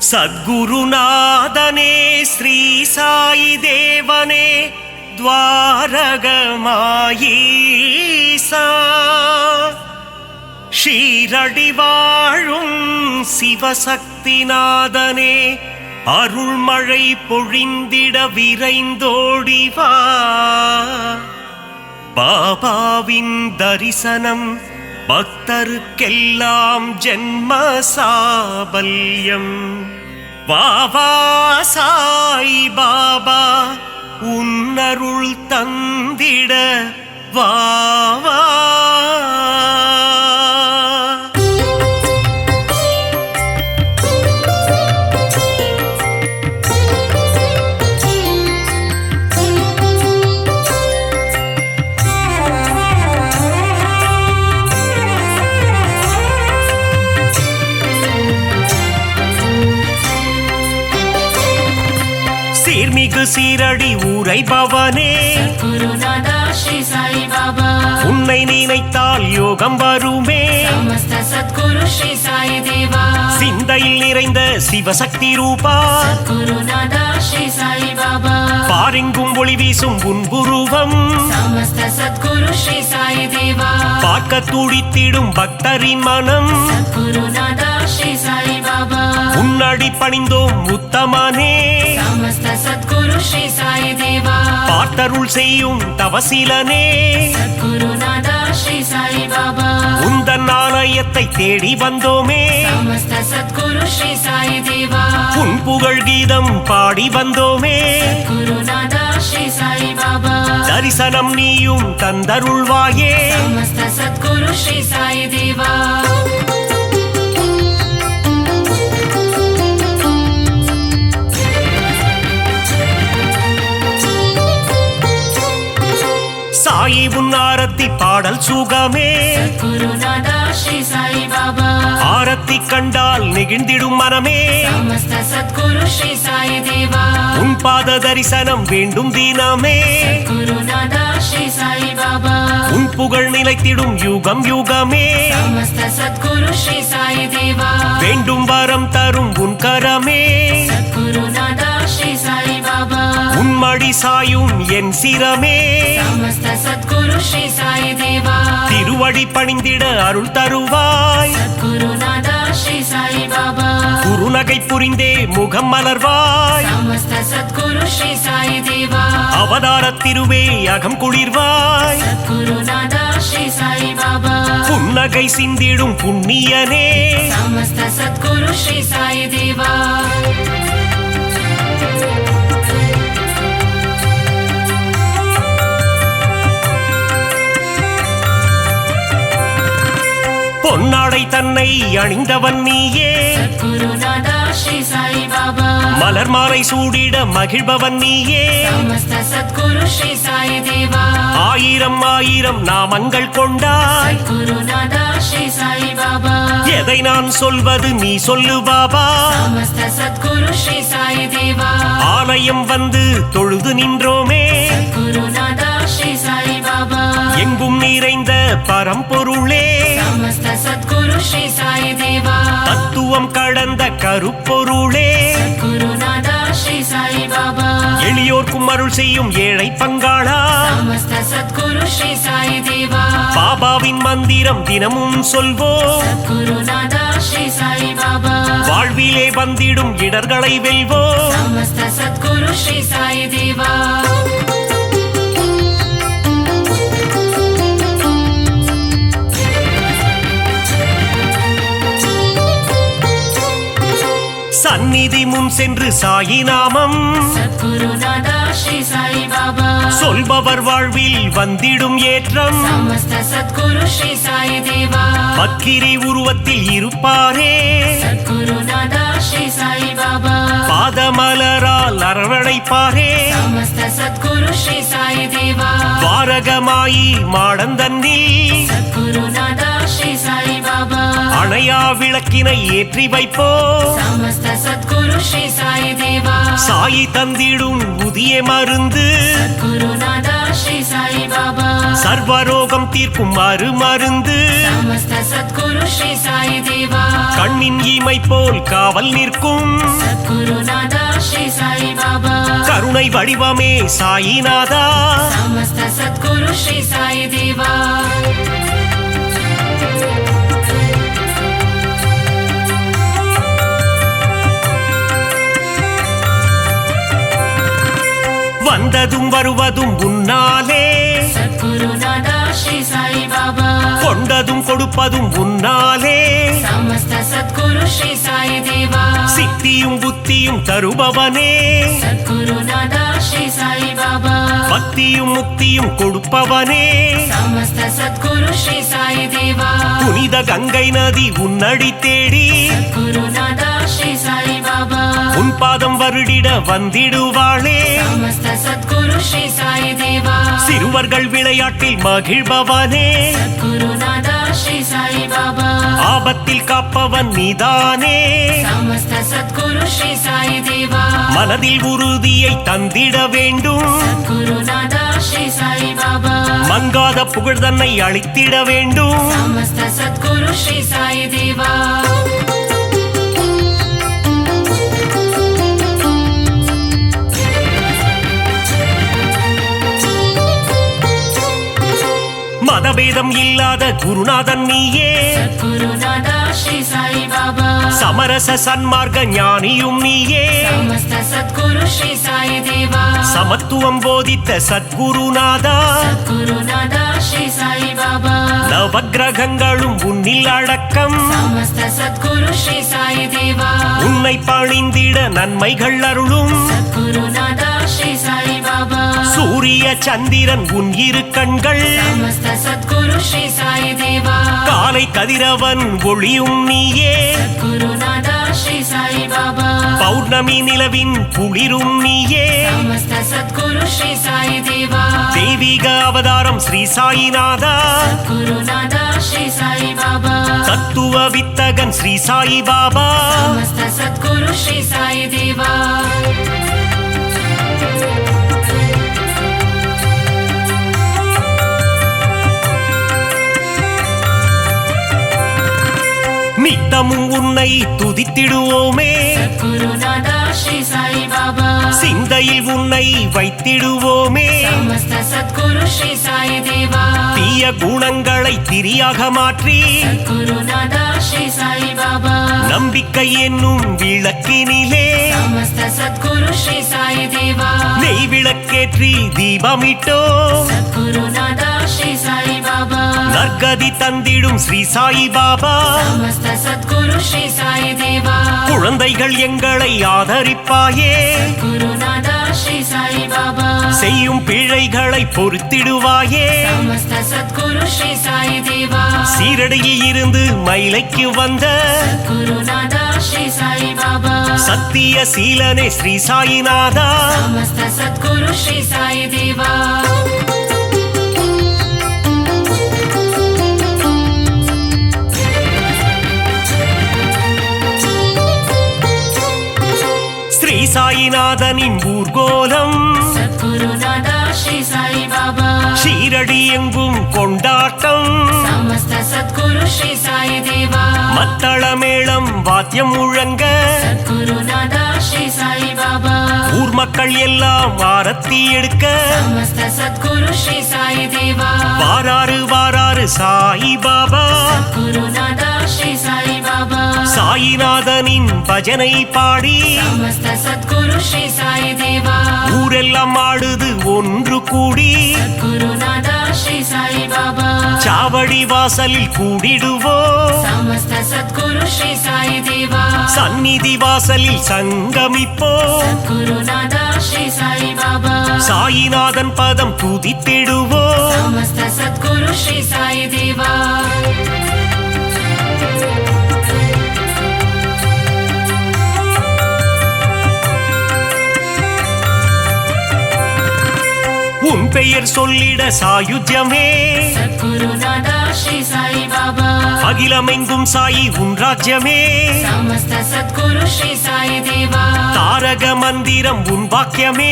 சத்குருநாதனே ஸ்ரீ சாயி தேவனே துவாரகமாயீசா ஷீரடி வாழும் சிவசக்திநாதனே அருள்மழை பொழிந்திட விரைந்தோடிவா பாபாவின் தரிசனம் பக்தருக்கெல்லாம் ஜென்ம சாபல்யம் வாவா சாய் பாபா உன்னருள் தந்திட வாவா சீர்மிகு சீரடி உரைபவனே குருநாதா ஸ்ரீ சாய் பாபா உன்னை நினைத்தால் யோகம் வருமே சமஸ்த சத்குரு ஸ்ரீ சாய் தேவா சிந்தையில் நிறைந்த சிவசக்தி ரூபா குருநாதா ஸ்ரீ சாய் பாபா பாரெங்கும் ஒளி வீசும் உன்புருவம் சமஸ்த சத்குரு ஸ்ரீ சாய் தேவா பார்க்க துடித்திடும் பக்தரின் மனம் குருநாதா ஸ்ரீ சாய் பாபா உன்னடி பணிந்தோம் உத்தமனே சமஸ்த சத்குரு ஸ்ரீ சாய் தேவா பார்த்தருள் செய்யும் தவசீலனே குருநாதா ஸ்ரீ சாய் பாபா உந்தன் ஆலயத்தை தேடி வந்தோமே சமஸ்த சத்குரு ஸ்ரீ சாய் தேவா உன் புகழ் கீதம் பாடி வந்தோமே குருநாதா ஸ்ரீ சாய் பாபா தரிசனம் நீயும் தந்தருள்வாயே சமஸ்த சத்குரு ஸ்ரீ சாய் தேவா சாயி உன் ஆரத்தி பாடல் சுகமே குருநாதா ஸ்ரீ சாய் பாபா ஆரத்தி கண்டால் நெகிழ்ந்திடும் மனமே சமஸ்த சத்குரு ஸ்ரீ சாய் தேவா உன் பாத தரிசனம் வேண்டும் தினமே குருநாதா ஸ்ரீ சாய் பாபா உன் புகழ் நிலைத்திடும் யுகம் யுகமே சமஸ்த சத்குரு ஸ்ரீ சாய் தேவா வேண்டும் வரம் தரும் உன் கரமே குருநாதா ஸ்ரீ சாய் பாபா உன் மடி சாயும் என் சிரமே சமஸ்த சத்குரு ஸ்ரீ சாய் தேவா திருவடி பணிந்திட அருள் தருவாய் குருநாதா ஸ்ரீ சாய் பாபா குறுநகை புரிந்தே முகம் மலர்வாய் சமஸ்த சத்குரு ஸ்ரீ சாய் தேவா அவதார திருவே அகம் குளிர்வாய் குருநாதா ஸ்ரீ சாய் பாபா புன்னகை சிந்திடும் புண்ணியனே சமஸ்த சத்குரு ஸ்ரீ சாய் தேவா பொன்னாடை தன்னை அணிந்தவன் நீயே குருநாதா ஸ்ரீ சாய் பாபா மலர் மாலை சூடிட மகிழ்பவன் நீயே சமஸ்த சத்குரு ஸ்ரீ சாய் தேவா ஆயிரம் ஆயிரம் நாமங்கள் கொண்டாய் குருநாதா ஸ்ரீ சாய் பாபா எதை நான் சொல்வது நீ சொல்லு பாபா சமஸ்த சத்குரு ஸ்ரீ சாய் தேவா ஆலயம் வந்து தொழுது நின்றோமே குருநாதா ஸ்ரீ சாய் பாபா எங்கும் நிறைந்த பரம்பொருளே சமஸ்த சத்குரு ஸ்ரீ சாய் தேவா தத்துவம் கடந்த கருப்பொருளே குருநாதா ஸ்ரீ சாய் பாபா எளியோர்க்கும் அருள் செய்யும் ஏழை பங்காளா சமஸ்த சத்குரு ஸ்ரீ சாய் தேவா பாபாவின் மந்திரம் தினமும் சொல்வோம் குருநாதா ஸ்ரீ சாய் பாபா வாழ்விலே வந்திடும் இடர்களை வெல்வோம் சமஸ்த சத்குரு ஸ்ரீ சாய் தேவா சந்நிதி முன் சென்று சாயி நாமம் குருநாதா ஸ்ரீ சாய் பாபா சொல்பவர் வாழ்வில் வந்திடும் ஏற்றம் சமஸ்த சத்குரு ஸ்ரீ சாய் தேவா பக்கிரி உருவத்தில் இருப்பாரே குருநாதா ஸ்ரீ சாய் பாபா பாதமலரால் அரவணைப்பாரே சமஸ்த சத்குரு ஸ்ரீ சாய் தேவா துவாரகமாயி மாடந்தன்னில் குருநாதா ஸ்ரீ சாய் பாபா அணையா விளக்கினை ஏற்றி வைப்போ சமஸ்த சத்குரு ஸ்ரீ சாய் தேவா சாயி தந்திடும் புதிய மருந்து குருநாதா ஸ்ரீ சாய் பாபா சர்வரோகம் தீர்க்கும் மருந்து சமஸ்த சத்குரு ஸ்ரீ சாய் தேவா கண்ணின் இமை போல் காவல் நிற்கும் சத்குருநாதா ஸ்ரீ சாய் பாபா கருணை வடிவமே சாயிநாதா சமஸ்த சத்குரு ஸ்ரீ சாய் தேவா வந்ததும் வருவதும் உன்னாலே சத்குருநாதா ஸ்ரீ சாய் பாபா கொண்டதும் கொடுப்பதும் உன்னாலே சமஸ்த சத்குரு ஸ்ரீ சாய் தேவா சித்தியும் புத்தியும் தருபவனே சத்குருநாதா ஸ்ரீ சாய் பாபா பக்தியும் முக்தியும் கொடுப்பவனே சமஸ்த சத்குரு ஸ்ரீ சாய் தேவா புனித கங்கை நதி உன்னடி தேடி சத்குருநாதா ஸ்ரீ சாய் பாபா உன் பாதம் வருடிட வந்திடுவாளே சமஸ்த சத்குரு ஸ்ரீ சாய் தேவா சிறுவர்கள் விளையாட்டில் மகிழ்பவனே சத்குருநாதா ஸ்ரீ சாய் பாபா ஆபத்தில் காப்பவன் நீதானே சமஸ்த சத்குரு ஸ்ரீ சாய் தேவா மனதில் உறுதியை தந்திட வேண்டும் சத்குருநாதா ஸ்ரீ சாய் பாபா மங்காத புகழ் தன்னை அளித்திட வேண்டும் சமஸ்த சத்குரு ஸ்ரீ சாய் தேவா மதபேதம் இல்லாத குருநாதன் நீயே சத்குருநாதா ஸ்ரீ சாய் பாபா சமரச சன்மார்க்க ஞானியும் நீயே சமஸ்த சத்குரு ஸ்ரீ சாய் தேவா சமத்துவம் போதித்த சத்குருநாதா சத்குருநாதா ஸ்ரீ சாய் பாபா நவக்கிரகங்களும் உன்னில் அடக்கம் சமஸ்த சத்குரு ஸ்ரீ சாய் தேவா உன்னை பணிந்திட நன்மைகள் அருளும் சத்குருநாதா ஸ்ரீ சாய் பாபா சூரிய சந்திரன் உன் இரு கண்கள் சமஸ்த சத்குரு ஸ்ரீ சாய் தேவா காலை கதிரவன் ஒளியும் நீயே சத்குருநாதா ஸ்ரீ சாய் பாபா பௌர்ணமி நிலவின் குளிரும் நீயே சமஸ்த சத்குரு ஸ்ரீ சாய் தேவா தெய்வீக அவதாரம் ஸ்ரீ சாயிநாதா சத்குருநாதா ஸ்ரீ சாய் பாபா தத்துவ வித்தகன் ஸ்ரீ சாய் பாபா சமஸ்த சத்குரு ஸ்ரீ சாய் தேவா நித்தமும் உன்னை துதித்திடுவோமே சத்குருநாதா ஸ்ரீ சாய் பாபா சிந்தையில் உன்னை வைத்திடுவோமே சமஸ்த சத்குரு ஸ்ரீ சாய் தேவா தீய குணங்களை திரியாக மாற்றி சத்குருநாதா ஸ்ரீ சாய் பாபா நம்பிக்கை என்னும் விளக்கினிலே சமஸ்த சத்குரு ஸ்ரீ சாய் தேவா நெய் விளக்கேற்றி தீபமிட்டோ சத்குருநாதா ஸ்ரீ சாய் பாபா நற்கதி தந்திடும் ஸ்ரீ சாய் பாபா சமஸ்த சத்குரு ஸ்ரீ சாய் தேவா குழந்தைகள் எங்களை ஆதரிப்பாயே குருநாதா ஸ்ரீ சாய் பாபா செய்யும் பிழைகளை பொறுத்திடுவாயே சமஸ்த சத்குரு ஸ்ரீ சாய் தேவா சீரடியில் இருந்து மயிலைக்கு வந்த குருநாதா ஸ்ரீ சாய் பாபா சத்திய சீலனே ஸ்ரீ சாயிநாதா சமஸ்த சத்குரு ஸ்ரீ சாய் தேவா ஸ்ரீ சாயிநாதனின் ஊர்கோலம் சத்குருநாதா ஸ்ரீ சாய் பாபா ஷீரடி எங்கும் கொண்டாட்டம் சமஸ்த சத்குரு ஸ்ரீ சாய் தேவா மத்தள மேளம் வாத்தியம் முழங்க சத்குருநாதா ஸ்ரீ சாய் பாபா ஊர் மக்கள் எல்லாம் ஆரத்தி எடுக்க சமஸ்த சத்குரு ஸ்ரீ சாய் தேவா வாராறு வாராறு சாய் பாபா குருநாதா ஸ்ரீ சாய் பாபா சாயிநாதனின் பஜனை பாடி சமஸ்த சத்குரு ஸ்ரீ சாய் தேவா ஊரெல்லாம் ஆடுது ஒன்று கூடி குருநாதா ஸ்ரீ சாய் பாபா சாவடி வாசலில் கூடிடுவோம் சமஸ்த சத்குரு ஸ்ரீ சாய் தேவா சந்நிதி வாசலில் சங்கமிப்போம் குருநாதா ஸ்ரீ சாய் பாபா சாயிநாதன் பதம் துதித்திடுவோம் சமஸ்த சத்குரு ஸ்ரீ சாய் தேவா உன் பெயர் பெயர் சொல்லிட சாயுஜ்யமே சத்குருநாதா ஸ்ரீ சாயி பாபா அகிலமெங்கும் சாயி உன் ராஜ்யமே சமஸ்த சத்குரு ஸ்ரீ சாயி தேவா தாரக மந்திரம் உன் வாக்கியமே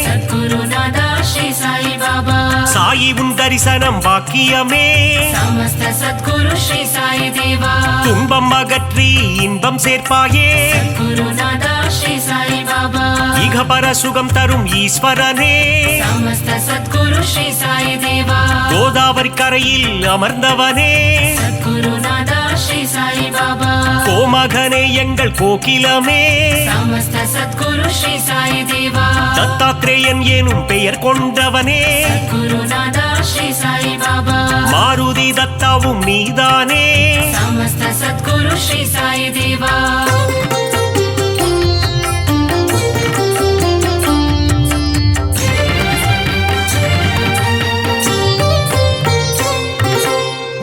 சத்குருநாதா ஸ்ரீ சாயி பாபா சாயி உன் தரிசனம் வாக்கியமே சமஸ்த சத்குரு ஸ்ரீ சாயி தேவா துன்பம் அகற்றி இன்பம் சேர்ப்பாயே குருநாதா ஸ்ரீ சாயி பாபா இகபர சுகம் தரும் ஈஸ்வரனே சமஸ்த சத்குரு ஸ்ரீ சாயி தேவா கோதாவரி கரையில் அமர்ந்தவனே குருநாதா ஸ்ரீ சாயி பாபா கோமகனே எங்கள் கோகிலமே சமஸ்த சத்குரு ஸ்ரீ சாயி தேவா தத்தாத்ரேயன் எனும் பெயர் கொண்டவனே குருநாதா ஸ்ரீ சாயி பாபா மாருதி தத்தாவும் நீதானே சமஸ்த சத்குரு ஸ்ரீ சாயி தேவா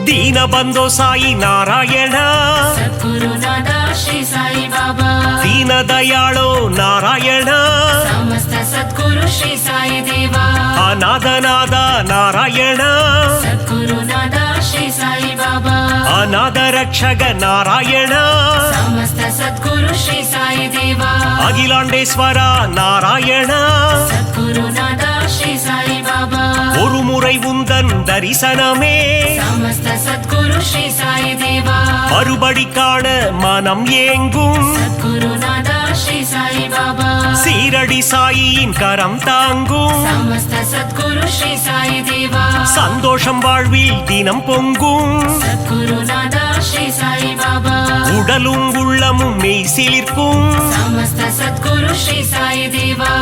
ದೀನಬಂಧೋ ಸಾಯಿ ನಾರಾಯಣ ಸದ್ಗುರುನಾಥ ಶ್ರೀ ಸಾಯಿ ಬಾಬಾ ದೀನ ದಯಾಳೋ ನಾರಾಯಣ ಸಮಸ್ತ ಸದ್ಗುರು ಶ್ರೀ ಸಾಯಿ ದೇವಾ ಅನಾಥನಾದ ನಾರಾಯಣ ಸದ್ಗುರುನಾಥ ಶ್ರೀ ಸಾಯಿ ಬಾಬಾ ಅನಾಥ ರಕ್ಷಕ ನಾರಾಯಣ ಸಮಸ್ತ ಸದ್ಗುರು ಶ್ರೀ ಸಾಯಿ ದೇವಾ ಅಖಿಲಾಂಡೇಶ್ವರ ನಾರಾಯಣ ಸದ್ಗುರುನಾಥ ಶ್ರೀ ಸಾಯಿ ಬಾಬಾ ஒரு முறை உந்தன் தரிசனமே ಸಮಸ್ತ ಸದ್ಗುರು ಶ್ರೀ ಸಾಯಿ ದೇವಾ மறுபடி காண மனம் ஏங்கும் ಸದ್ಗುರುನಾಥ ಶ್ರೀ ಸಾಯಿ ಬಾಬಾ சீரடி சாயியின் கரம் தாங்கும் ಸಮಸ್ತ ಸದ್ಗುರು ಶ್ರೀ ಸಾಯಿ ದೇವಾ சந்தோஷம் வாழ்வில் தினம் பொங்கும் ಸದ್ಗುರುನಾಥ ಶ್ರೀ ಸಾಯಿ ಬಾಬಾ உடலும் உள்ளமும் மெய் சிலிர்க்கும் ಸಮಸ್ತ ಸದ್ಗುರು ಶ್ರೀ ಸಾಯಿ ದೇವಾ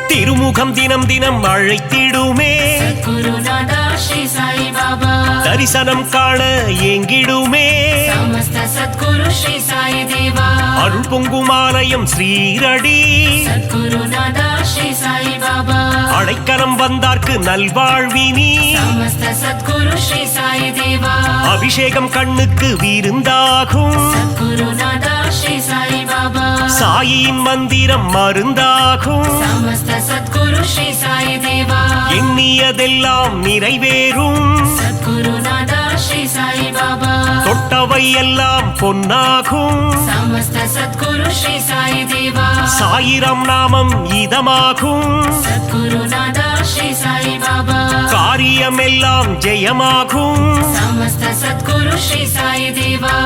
திருமுகம் தினம் தினம் அழைத்திடுமே சத்குருநாதா ஸ்ரீ சாய் பாபா தரிசனம் காண ஏங்கிடுமே சமஸ்த சத்குரு ஸ்ரீ சாய் தேவா அருள் பொங்கும் ஆலயம் ஸ்ரீரடி சத்குருநாதா ஸ்ரீ சாய் பாபா அடைக்கலம் வந்தார்க்கு நல்வாழ்வினி சமஸ்த சத்குரு ஸ்ரீ சாய் தேவா அபிஷேகம் கண்ணுக்கு விருந்தாகும் சத்குருநாதா ஸ்ரீ சாய் பாபா சாயின் மந்திரம் மருந்தாகும் சமஸ்த சத்குரு ஸ்ரீ சாய் தேவா எண்ணியதெல்லாம் நிறைவேறும் சத்குருநாதா ஸ்ரீ சாய் பாபா தொட்டவை எல்லாம் பொன்னாகும் சமஸ்த சத்குரு ஸ்ரீ சாய் தேவா சாயிரம் நாமம் இதமாகும் சத்குருநாதா ஸ்ரீ சாய் பாபா காரியம் எல்லாம் ஜெயமாகும் சமஸ்த சத்குரு ஸ்ரீ சாய் தேவா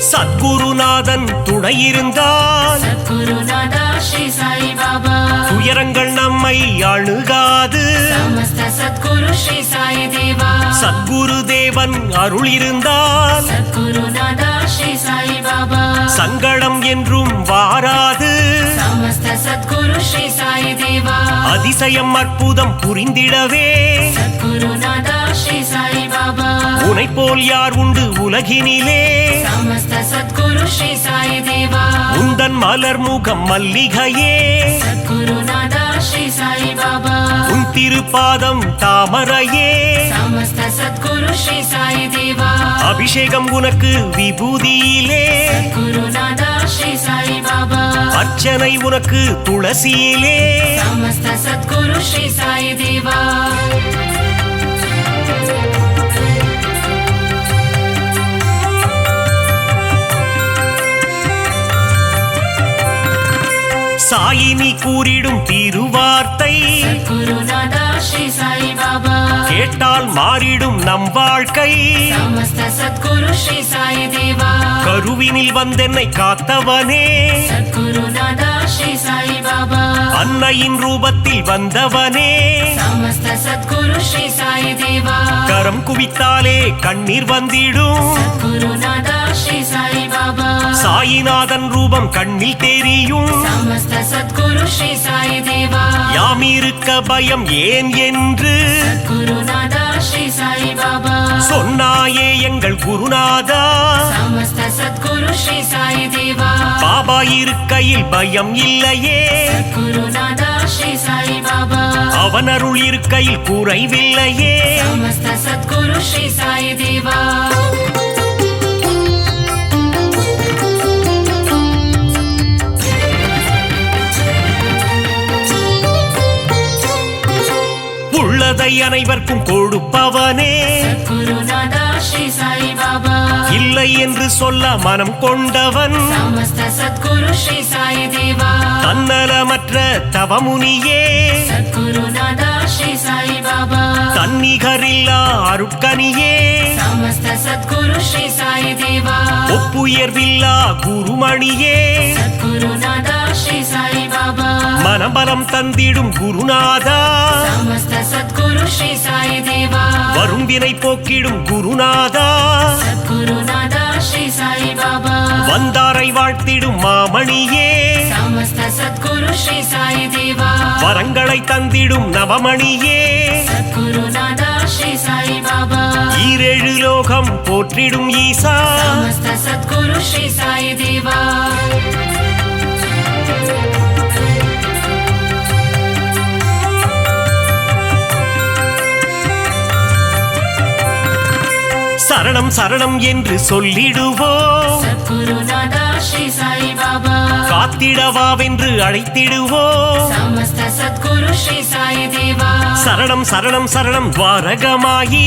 சத்குருநாதன் துணையிருந்தால் சத்குருநாதா ஸ்ரீ சாய் பாபா துயரங்கள் நம்மை அணுகாது சமஸ்த சத்குரு ஸ்ரீ சாய் தேவா சத்குரு தேவன் அருள் இருந்தால் சத்குருநாதா ஸ்ரீ சாய் பாபா சங்கடம் என்றும் வாராது சமஸ்த சத்குரு ஸ்ரீ சாய் தேவா அதிசயம் அற்புதம் புரிந்திடவே சத்குருநாதா ஸ்ரீ சாய் பாபா உனை போல் யார் உண்டு உலகினிலே சமஸ்த சத்குரு ஸ்ரீ சாய் தேவா உந்தன் மலர் முகம் மல்லிகையே சத்குருநாதா ஸ்ரீ சாய் பாபா உன் திருப்பாதம் தாமரையே சமஸ்த சத்குரு ஸ்ரீ சாய் தேவா அபிஷேகம் உனக்கு விபூதியிலே குருநாதா ஸ்ரீ சாய் பாபா அர்ச்சனை உனக்கு துளசியிலே சமஸ்த சத்குரு ஸ்ரீ சாய் தேவா சாயினி கூறிடும் திருவார்த்தை குருநாதா ஸ்ரீ சாய் பாபா கேட்டால் மாறிடும் நம் வாழ்க்கை சமஸ்த சத்குரு ஸ்ரீ சாய் தேவா கருவினில் வந்தென்னை காத்தவனே சத்குருநாதா ஸ்ரீ சாய் பாபா அன்னையின் ரூபத்தில் வந்தவனே சமஸ்த சத்குரு ஸ்ரீ சாய் தேவா கரம் குவித்தாலே கண்ணீர் வந்திடும் குருநாதா ஸ்ரீ சாய் பாபா சாயிநாதன் ரூபம் கண்ணில் தெரியும் சமஸ்த சத்குரு ஸ்ரீ சாய் தேவா யாம் இருக்க பயம் ஏன் என்று குருநாதா ஸ்ரீ சாய் சாయి பாபா சொன்னாயே எங்கள் குருநாதா சமஸ்த சத்குரு ஸ்ரீ சாயி தேவா பாபா இருக்கையில் பயம் இல்லையே குருநாதா ஸ்ரீ சாயி பாபா அவன் அருள் இருக்கையில் குறைவில்லையே சமஸ்த சத்குரு ஸ்ரீ சாயி தேவா உள்ளதை அனைவருக்கும் கொடுப்பவனே குருநாதா ஸ்ரீ சாயி பாபா இல்லை என்று சொல்ல மனம் கொண்டவன் சமஸ்த சத்குரு ஸ்ரீ சாயி தேவா தன்னலமற்ற தவமுனியே குருநாதா ஸ்ரீ சாயி பாபா தன்னிகரில்லா அருட்கனியே சமஸ்த சத்குரு ஸ்ரீ சாயி தேவா ஒப்புயர்வில்லா குருமணியே குருநாதா ஸ்ரீ சாயி பாபா மனபலம் தந்திடும் குருநாதா சமஸ்த சத்குரு ஸ்ரீ சாயி தேவா வரும்பினை போக்கிடும் குருநாதா குருநாதா ஸ்ரீ சாயி பாபா வந்தாரை வாழ்த்திடும் மாமணியே சமஸ்த சத்குரு ஸ்ரீ சாயி தேவா வரங்களை தந்திடும் நவமணியே குருநாதா ஸ்ரீ சாயி பாபா ஈரேழு லோகம் போற்றிடும் ஈசா சமஸ்த சத்குரு ஸ்ரீ சாயி தேவா சரணம் சரணம் என்று சொல்லிடுவோம் குருநாதா ஸ்ரீ சாயி பாபா காத்திடவாவென்று அழைத்திடுவோம் சமஸ்த சத்குரு ஸ்ரீ சாயி தேவா சரணம் சரணம் சரணம் துவாரகமாயி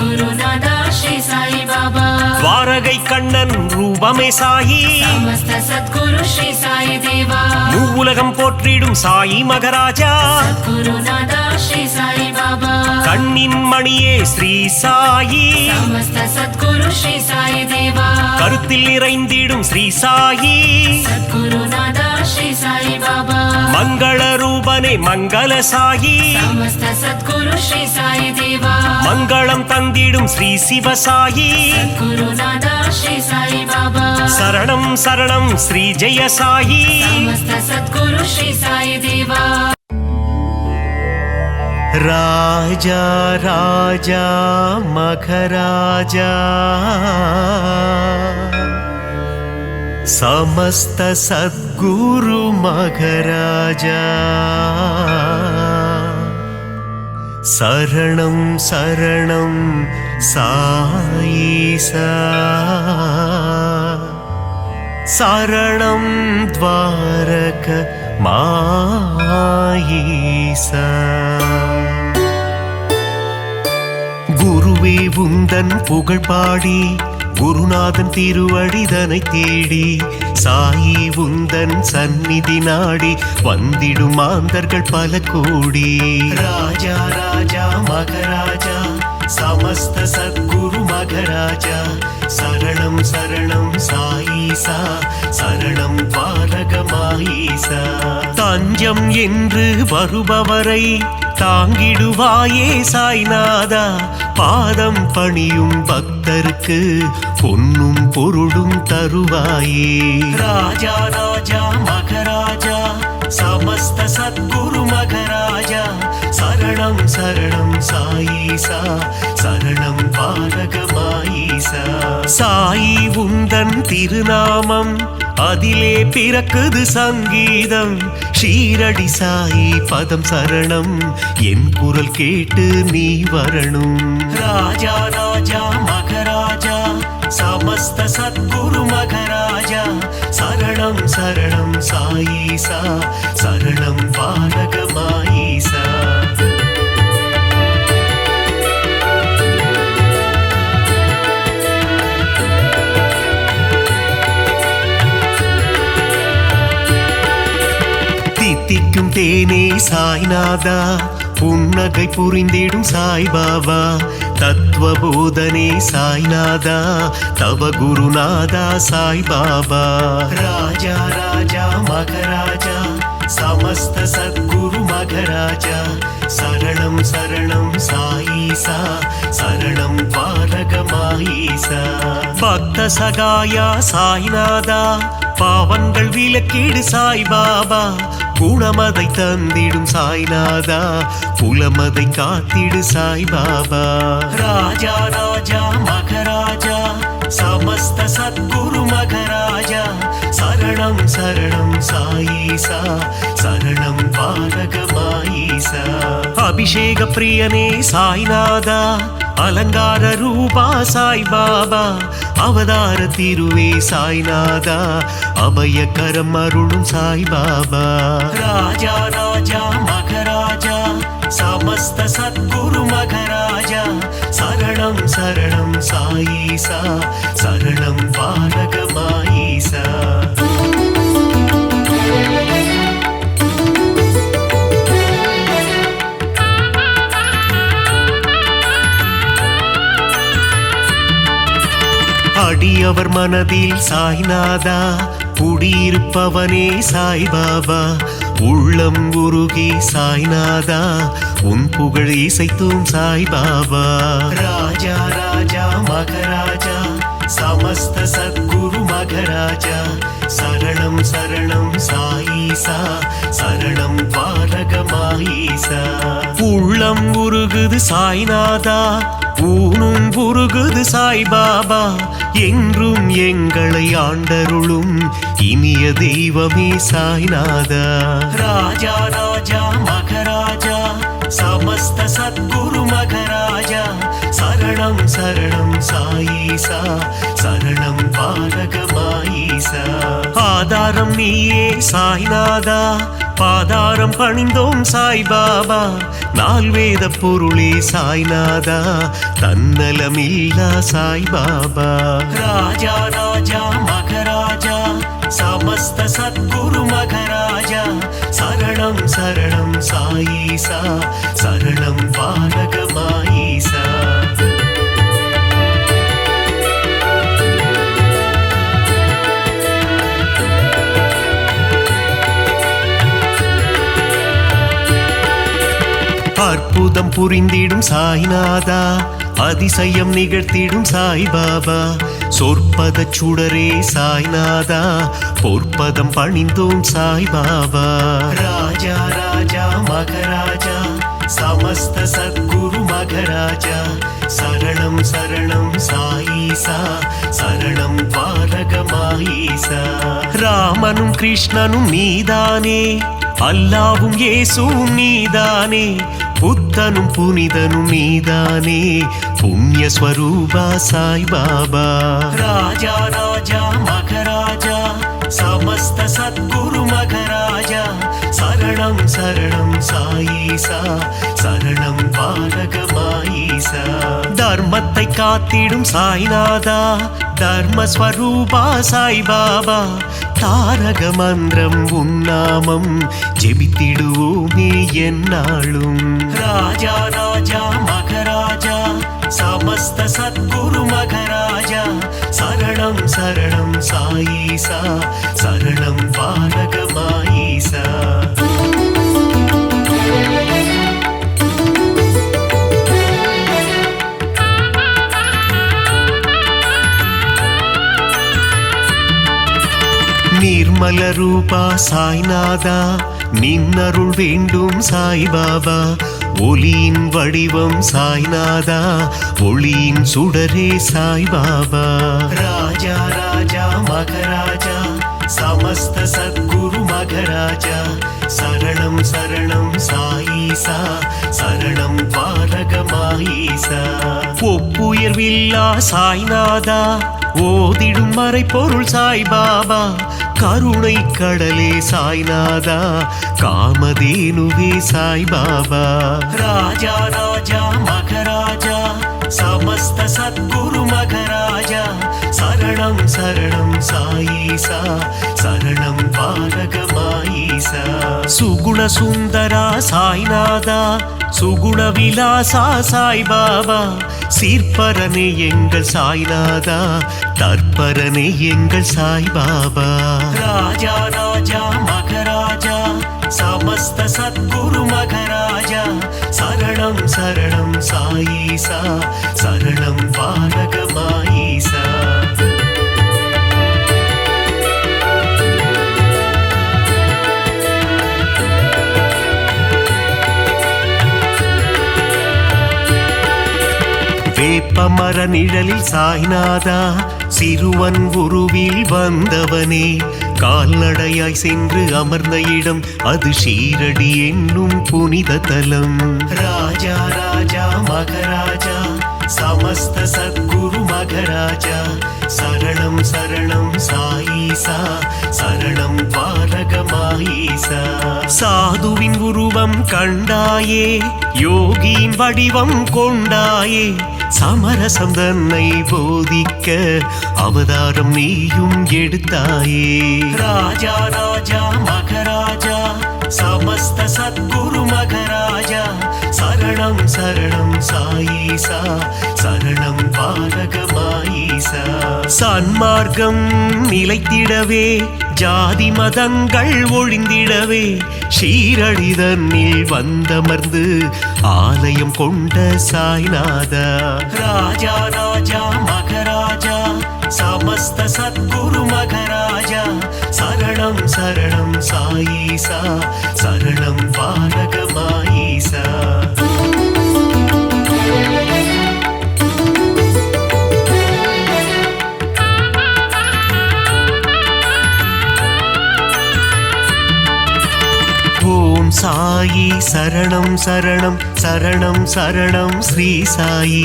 குருநாதா ஸ்ரீ சாயி பாபா துவாரகை கண்ணன் ரூபமே சாயி சமஸ்த சத்குரு ஸ்ரீ சாயி தேவா மூவுலகம் போற்றிடும் சாயி மகராஜா குருநாதா ஸ்ரீ சாயி பாபா கண்ணின் மணியே ஸ்ரீ சாயி சமஸ்த சத்குரு ஸ்ரீ சாயி தேவா கருத்தில் நிறைந்திடும் ஸ்ரீ சாயி குருநாதா ஸ்ரீ சாயி பாபா மங்கள ரூபனே மங்கள சாயி சமஸ்த சத்குரு ஸ்ரீ சாயி தேவா மங்களம் தந்திடும் ஸ்ரீ சிவசாயி குருநாதா ஸ்ரீ சாயி பாபா சரணம் சரணம் ஸ்ரீ ஜெய சாயி சமஸ்த சத்குரு ஸ்ரீ சாயி தேவா ராஜா ராஜா மகராஜா समस्त सद्गुरु मघराजा शरणं शरणं साईसा शरणं द्वारक माईसा குருவே உந்தன் புகழ் பாடி குருநாதன் திருவடிதனை தேடி சாயி உந்தன் சந்நிதி நாடி வந்திடும் மாந்தர்கள் பல கோடி ராஜா ராஜா மகராஜா சமஸ்த சத்குரு மகராஜா சரணம் சரணம் சாயீசா சரணம் பாரகமாயீசா தஞ்சம் என்று வருபவரை தாங்கிடுவாயே சாய்நாதா பாதம் பணியும் பக்தருக்கு பொன்னும் பொருளும் தருவாயே ராஜா ராஜா மகராஜா சமஸ்த சத்குரு மகராஜா சரணம் சரணம் சாயீசா சரணம் பாரகமாயீசா சாயி உந்தன் திருநாமம் அதிலே பிறக்குது சங்கீதம் ஷீரடி சாயி பதம் சரணம் என் குரல் கேட்டு நீ வரணும் ராஜா ராஜா மகராஜா சமஸ்த சத்குரு மகராஜா சரணம் சரணம் சாயீசா சரணம் பாரகமாயீசா தித்திக்கும் தேனே சாய்நாதா புன்னகை புரிந்திடும் சாய்பாபா தத்துவ போதனே சாய்நாதா தவ குருநாதா சாய்பாபா ராஜா ராஜா மகராஜா சமஸ்த சத்குரு மகராஜா சரணம் சரணம் சாயீசா சரணம் பாரகமாயீசா பக்த சகாயா சாய்நாதா பாவங்கள் விலக்கிடு சாய்பாபா குணமதை தந்திடும் சாய்நாதா குலமதை காத்திடு சாய்பாபா ராஜா ராஜா மகராஜா சமஸ்த சத்குரு மகராஜா சரணம் சரணம் சாயீசா சரணம் பாரகமாயீசா அபிஷேக பிரியனே சாய்நாதா அலங்கார ரூபா சாய்பாபா அவதார திருவே சாய்நாதா அபயக்கரம் அருளும் சாய்பாபா ராஜா ராஜா மகராஜா சமஸ்த சத்குரு மகராஜா சரணம் சரணம் சாயீசா சரணம் பாரகமாயீசா அடியவர் மனதில் சாய்நாதா குடியிருப்பவனே சாய்பாபா உள்ளம் உருகி சாய்நாதா உன் புகழ் இசைத்தும் சாய்பாபா ராஜா ராஜா மகராஜா சமஸ்த சத்குரு மகராஜா சரணம் சரணம் சாயீசா சரணம் பாரகமாயீசா உள்ளம் உருகுது சாய்நாதா ஊனும் உருகுது சாய்பாபா என்றும் எங்களை ஆண்டருளும் இனிய தெய்வமே சாய்நாதா ராஜா ராஜா மகராஜா சமஸ்த சத்குரு மகராஜா சரணம் சரணம் சாயீசா சரணம் பாரகமாயீசா ஆதாரம் நீயே சாய்நாதா பாதாரம் பணிந்தோம் சாய்பாபா நால்வேத பொருளே சாய்நாதா தன்னலமில்லா சாய்பாபா ராஜா ராஜா மகராஜா சமஸ்த சத்குரு மகராஜா சரணம் சரணம் சாயீசா சரணம் பாரகமாயீசா அற்புதம் புரிந்திடும் சாய்நாதா அதிசயம் நிகழ்த்திடும் சாய்பாபா சொற்பத சுடரே சாய்நாதா பொற்பதம் பணிந்தோம் சாய்பாபா ராஜா ராஜா மகராஜா சமஸ்த சத்குரு மகராஜா சரணம் சரணம் சாயீசா சரணம் பாரகமாயீசா ராமனும் கிருஷ்ணனும் நீதானே அல்லாவும் இயேசுவும் நீதானே புத்தனும் புனிதனும் நீதானே புண்ணிய ஸ்வரூபா சாய்பாபா ராஜா ராஜா மகராஜா சமஸ்த சத்குரு மகராஜா சரணம் சரணம் சாயீசா சரணம் பாரகமாயீசா தர்மத்தை காத்திடும் சாய்நாதா தர்மஸ்வரூபா சாய்பாபா தாரக மந்திரம் உன்னாமம் ஜெபித்திடுவோமே என்னாலும் ராஜா ராஜா மகராஜா சமஸ்த சத்குரு மகராஜா சரணம் சரணம் சாயீசா சரணம் பாரகமாயீசா நிர்மல ரூபா சாய்நாதா நின்னருள் வேண்டும் சாய்பாபா ஒளியின் வடிவம் சாய்நாதா ஒளியின் சுடரே சாய்பாபா ராஜா ராஜா மகராஜா சமஸ்த சத்குரு மகராஜா சரணம் சரணம் சாயீசா சரணம் பாரகமாயீசா ஒப்புயர்வில்லா சாய்நாதா ஓதிடும் மறை பொருள் சாய்பாபா கருணை கடலே சாய்நாதா காமதேனுவே சாய்பாபா ராஜா ராஜா மகராஜா சமஸ்த சத்குரு மகராஜா சரணம் சரணம் சாயீசா சரணம் பாரகமாயீசா சுகுண சுந்தரா சாய்நாதா சுகுண விலாசா சாய்பாபா சீர்பரனே எங்கள் சாய்நாதா தற்பரனே எங்கள் சாய்பாபா ராஜா ராஜா மகராஜா சமஸ்த சத்குரு மகராஜா சரணம் சரணம் சாயீசா சரணம் பாரகமாயீசா நிழலில் சாய்நாதா சிறுவன் உருவில் வந்தவனே கால்நடையாய் சென்று அமர்ந்த இடம் அது ஷீரடி என்னும் புனித தலம். ராஜா ராஜா மகராஜா சமஸ்த சத்குரு மகராஜா சரணம் சரணம் சாயீசா சரணம் பாரகமாயீசா. சாதுவின் உருவம் கண்டாயே யோகியின் வடிவம் கொண்டாயே சமரசம் தன்னை போதிக்க அவதாரம் நீயும் எடுத்தாயே. ராஜா ராஜா மகராஜா சமஸ்த சத்குரு மகராஜா சரணம் சரணம் சாயீசா சரணம் பாரகமாயீசா. சன்மார்க்கம் நிலைத்திடவே ஜாதி மதங்கள் ஒழிந்திடவே ஷீரடி தன்னில் வந்தமர்ந்து ஆலயம் கொண்ட சாய்நாதா. ராஜா ராஜா மகராஜா சமஸ்த சத்குரு மகராஜா சரணம் சரணம் சாயீசா சரணம் பாரகமாயீசா. ஓம் சாயி சரணம் சரணம் சரணம் சரணம் ஸ்ரீ சாயி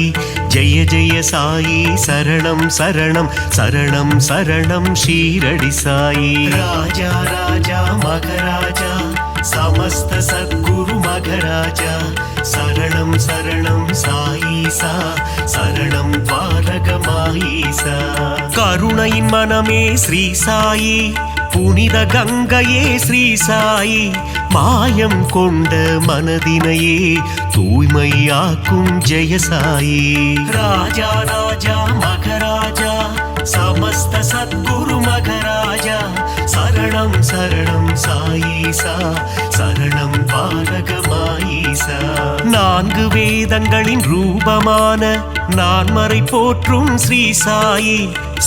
ஜெய ஜெய சாயி சரணம் சரணம் சரணம் சரணம் ஷீரடி சாயி. ராஜா ராஜா மகராஜா சமஸ்த சத்குரு மகராஜா சரணம் சரணம் சாயீசா சரணம் பாரகமாயீசா. கருணையின் மனமே ஸ்ரீ சாயி புனித கங்கையே ஸ்ரீ சாயி மாயம் கொண்ட மனதினையே தூய்மையாக்கும் ஜெயசாயி. ராஜா ராஜா மகராஜா சமஸ்த சத்குரு மகராஜா சரணம் சரணம் சாயீசா சரணம் பாரகமாயீசா. நான்கு வேதங்களின் ரூபமான நான்மறை போற்றும் ஸ்ரீ சாயி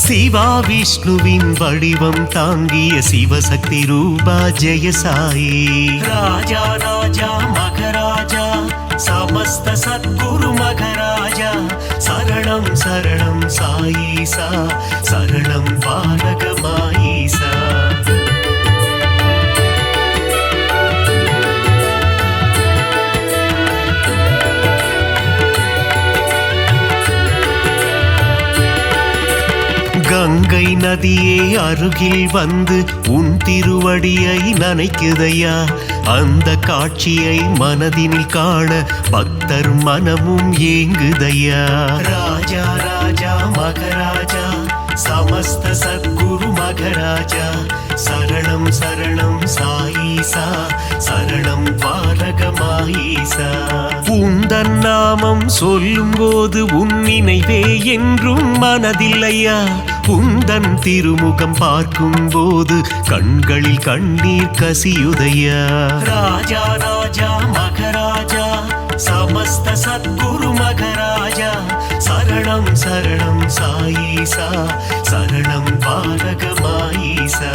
சிவா விஷ்ணுவின் வடிவம் தாங்கிய சிவசக்தி ரூபா ஜெயசாயி. ராஜா ராஜா மகராஜா சமஸ்த சத்குரு மகராஜா சரணம் சரணம் சாயீசா சரணம் பாரகமாயீசா. கங்கை நதியே அருகில் வந்து உன் திருவடியை நனைக்குதையா அந்த காட்சியை மனதினில் காண பக்தர் மனமும் ஏங்குதையா. ராஜா ராஜா மகராஜா சமஸ்த சத்குரு மகராஜா சரணம் சரணம் சாயீசா சரணம் பாரகமாயீசா. உந்தன் நாமம் சொல்லும் போது உன் நினைவே என்றும் மனதில்லையா உந்தன் திருமுகம் பார்க்கும் போது கண்களில் கண்ணீர் கசியுதையா. ராஜா ராஜா மகராஜா சமஸ்த சத்குரு மகராஜா சரணம் சரணம் சாயீசா சரணம் பாரகமாயீசா.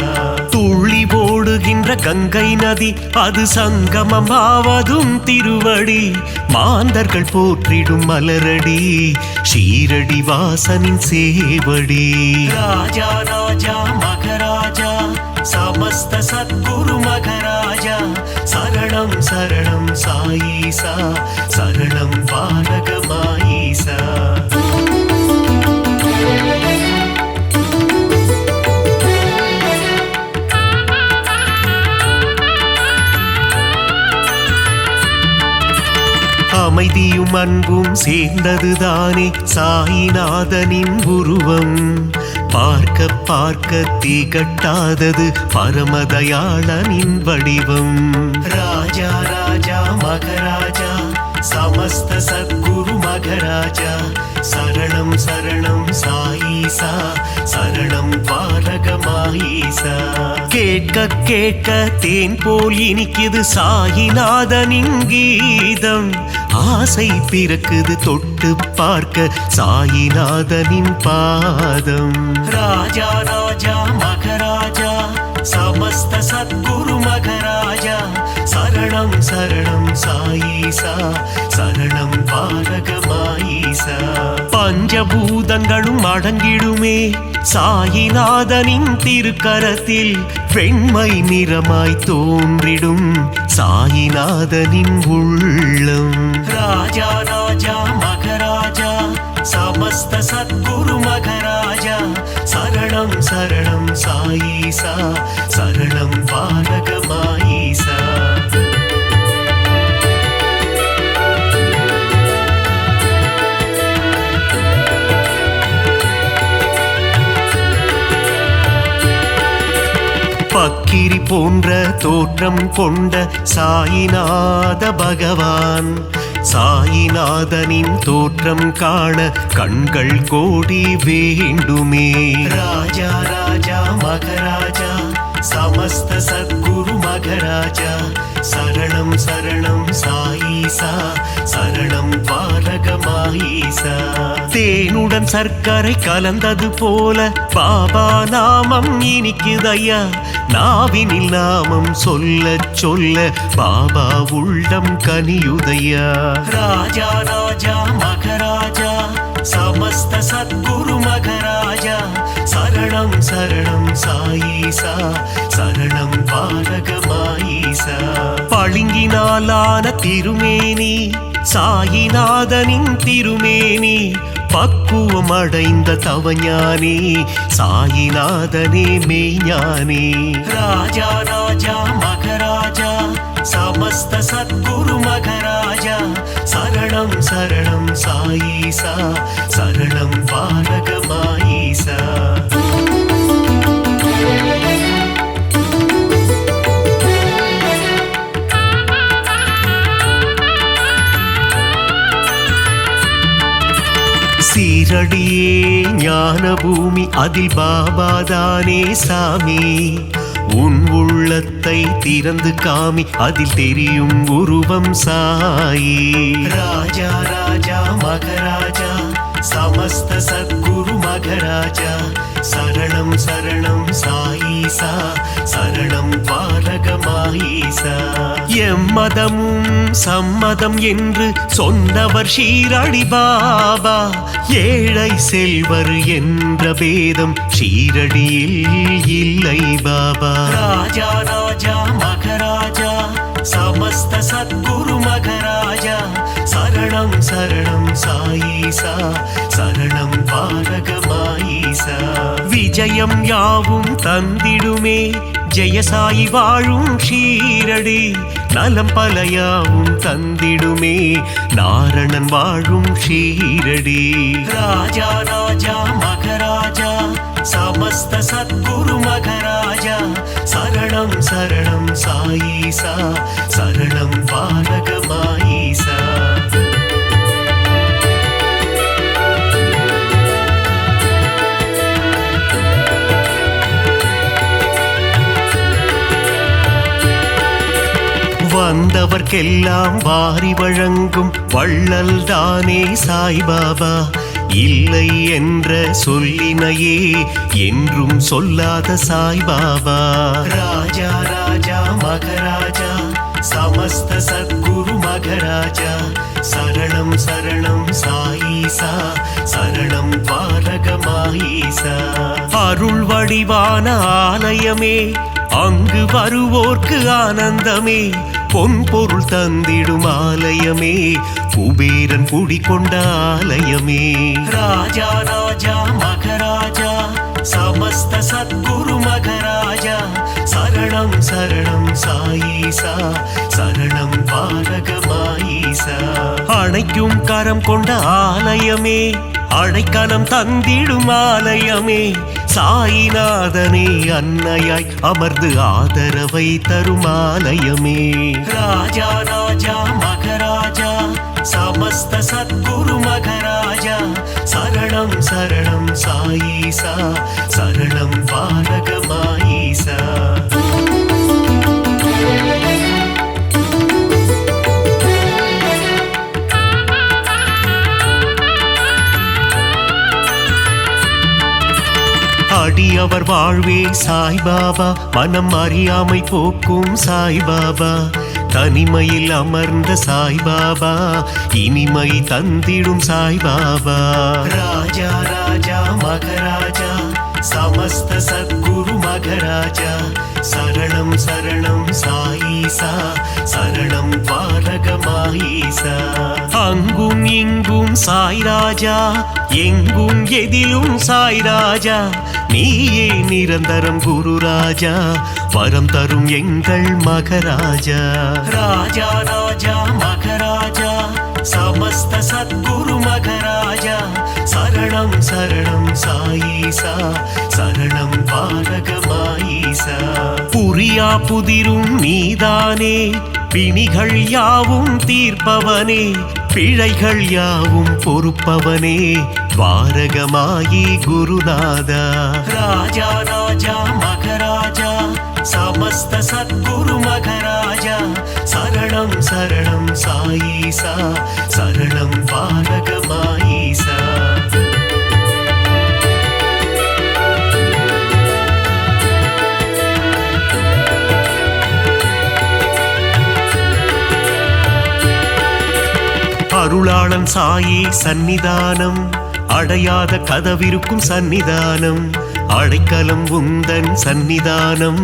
துள்ளி ஓடுகின்ற கங்கை நதி அது சங்கமம் ஆவதும் திருவடி மாந்தர்கள் போற்றிடும் மலரடி ஷீரடி வாசனின் சேவடி. ராஜா ராஜா மகராஜா சமஸ்த சத்குரு மகராஜா சரணம் சரணம் சாயீசா சரணம் பாரகமாயீசா. அமைதியும் அன்பும் சேர்ந்ததுதானே சாயிநாதனின் உருவம் பார்க்க பார்க்க திகட்டாதது பரமதயாளனின் வடிவம். ராஜா ராஜா மகராஜா சமஸ்த சத்குரு மகராஜா சரணம் சரணம் சாயீசா சரணம் பாரகமாயீசா. கேட்க கேட்க தேன் போல் இனிக்குது சாயிநாதனின் கீதம் ஆசை பிறக்குது தொட்டு பார்க்க சாயிநாதனின் பாதம். ராஜா ராஜா மகராஜா சமஸ்த சத்குரு மகராஜா சரணம் சரணம் சாயீசா சரணம் பாலகமாயீசா பஞ்சபூதங்களும் அடங்கிடுமே சாயிநாதனின் திருக்கரத்தில் வெண்மை நிறமாய் தோன்றிடும் சாயிநாதனின் உள்ளம் ராஜா ராஜா மகராஜா சமஸ்த சத்குரு மகராஜா சரணம் சரணம் சாயீசா சரணம் பாலகமாயீசா பக்கிரி போன்ற தோற்றம் கொண்ட சாயிநாத பகவான் சாயிநாதனின் தோற்றம் காண கண்கள் கோடி வேண்டுமே ராஜா ராஜா மகராஜா சமஸ்த சத்குரு மகராஜா சரணம் சரணம் சாயீசா சரணம் பாலகமாயீசா தேனுடன் சர்க்கரை கலந்தது போல பாபா நாமம் இனிக்குதையா நாவினில் நாமம் சொல்ல சொல்ல பாபா உள்ளம் கனியுதையா ராஜா ராஜா மகராஜா சமஸ்த சத்குரு மகராஜா சரணம் சரணம் சாயீசா சரணம் பாலகமாயீசா பளிங்கினாலான திருமேனி சாயிநாதனின் திருமேனி பக்குவம் அடைந்த தவஞானி சாயிநாதனே மெய்ஞானி ராஜா ராஜா மகராஜா சமஸ்த சத்குரு மகராஜா சரணம் சரணம் சாயீசா சரணம் பாலகமாயீசா சீரடியே ஞான பூமி அதில் பாபாதானே சாமி உன் உள்ளத்தை திறந்து காமி அதில் தெரியும் உருவம் சாயி ராஜா ராஜா மகராஜா சமஸ்த சத்குரு மகராஜா சரணம் சரணம் சாயீசா சரணம் பாலகமாயீசா எம்மதமும் சம்மதம் என்று சொன்னவர் ஷீரடி பாபா ஏழை செல்வர் என்ற பேதம் ஷீரடியில் இல்லை பாபா ராஜா ராஜா மகராஜா சமஸ்த சத்குரு மகராஜா சரணம் சரணம் சாயீசா சரணம் பாலகமாயீசா விஜயம் யாவும் தந்திடுமே ஜெயசாயி வாழும் ஷீரடி நலம் பலயாவும் தந்திடுமே நாரணன் வாழும் ஷீரடி ராஜா ராஜா மகராஜா சமஸ்த சத்குரு மகராஜா சரணம் சரணம் சாயீசா சரணம் பாலகமாயீசா வந்தவர்க்கெல்லாம் வாரி வழங்கும் வள்ளல் தானே சாய்பாபா இல்லை என்ற சொல்லினையே என்றும் சொல்லாத சாய்பாபா ராஜா ராஜா மகராஜா சமஸ்த சத்குரு மகராஜா சரணம் சரணம் சாயீசா சரணம் பாலகமாயீசா அருள் வடிவான ஆலயமே அங்கு வருவோர்க்கு ஆனந்தமே பொன் பொருள் தந்திடும் ஆலயமே குபேரன் குடிகொண்ட ஆலயமே ராஜா ராஜா மகராஜா சமஸ்த சத்குரு மகராஜா சரணம் சரணம் சாயீசா சரணம் பாலகமாயீசா அணைக்கும் கரம் கொண்ட ஆலயமே அடைக்கலம் தந்திடும் ஆலயமே சாயிநாதனே அன்னையாய் அமர்ந்து ஆதரவை தரும் ஆலயமே ராஜா ராஜா மகராஜா சமஸ்த சத்குரு மகராஜா சரணம் சரணம் சாயீசா சரணம் பாலகமாயீசா அடியவர் வாழ்வே சாய்பாபா மனம் அறியாமை போக்கும் சாய்பாபா தனிமையில் அமர்ந்த சாய்பாபா இனிமை தந்திடும் சாய்பாபா. ராஜா ராஜா மகராஜா சமஸ்த சத்குரு மகராஜா சரணம் சரணம் சாயீசா சரணம் பாரகமாயீசா. அங்கும் இங்கும் சாய்ராஜா எங்கும் எதிலும் சாய்ராஜா நீயே நிரந்தரம் குரு ராஜா வரம் தரும் எங்கள் மகராஜா. ராஜா ராஜா மகராஜா சமஸ்த சத்குரு மகராஜா சரணம் சரணம் சாயீசா சரணம் பாரகமாயீசா. புரியா புதிரும் நீதானே பிணிகள் யாவும் தீர்ப்பவனே பிழைகள் யாவும் பொறுப்பவனே துவாரகமாயி குருநாதா. ராஜா ராஜா மகராஜா சமஸ்த சத்குரு மகராஜா சரணம் சரணம் சாயீசா சரணம் பாரகமாயீசா. அருளாளன் சாயி சந்நிதானம் அடையாத கதவிருக்கும் சந்நிதானம் அடைக்கலம் உந்தன் சந்நிதானம்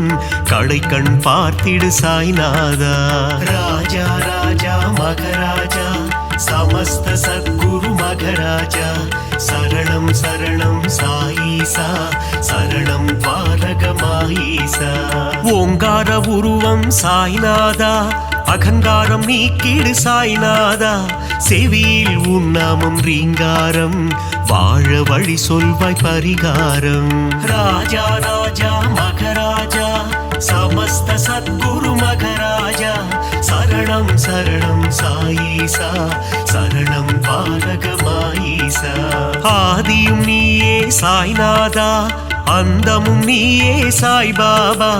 கடைக்கண் பார்த்திடு சாய்நாதா. ராஜா ராஜா மகராஜா சமஸ்த சத்குரு மகராஜா சரணம் சரணம் சாயீசா சரணம் பாரகமாயீசா. ஓங்கார உருவம் சாய்நாதா அகங்காரம் நீக்கிடு சாய்நாதா செவியில் உன்னாமம் ரீங்காரம் வாழ வழி சொல்வாய் பரிகாரம். ராஜா ராஜா மகராஜா சமஸ்த சத்குரு மகராஜா சரணம் சரணம் சாயீசா சரணம் பாரகமாயீசா. ஆதியும் நீயே சாய்நாதா அந்தமும் நீயே சாய்பாபா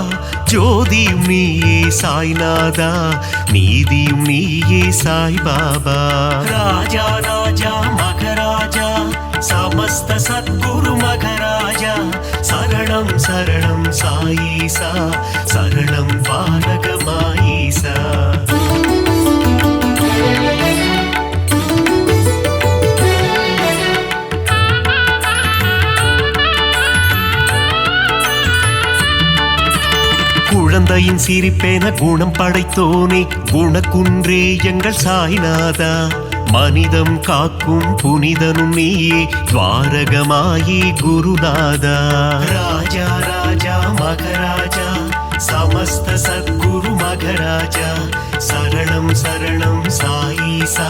ஜோதியும் நீயே சாய்நாதா நீதியும் நீயே சாய்பாபா. ராஜா ராஜா மகராஜா சமஸ்த சத்குரு மகராஜா சரணம் சரணம் சாயீசா சரணம் பாரகமாயீசா. குழந்தையின் சிரிப்பென குணம் படைத்தோனே குணக்குன்றே எங்கள் சாய்நாதா மனிதம் காக்கும் புனிதனும் நீயே துவாரகமாயி குருநாதா. ராஜா ராஜா மகராஜா சமஸ்த சத்குரு மகராஜா சரணம் சரணம் சாயீசா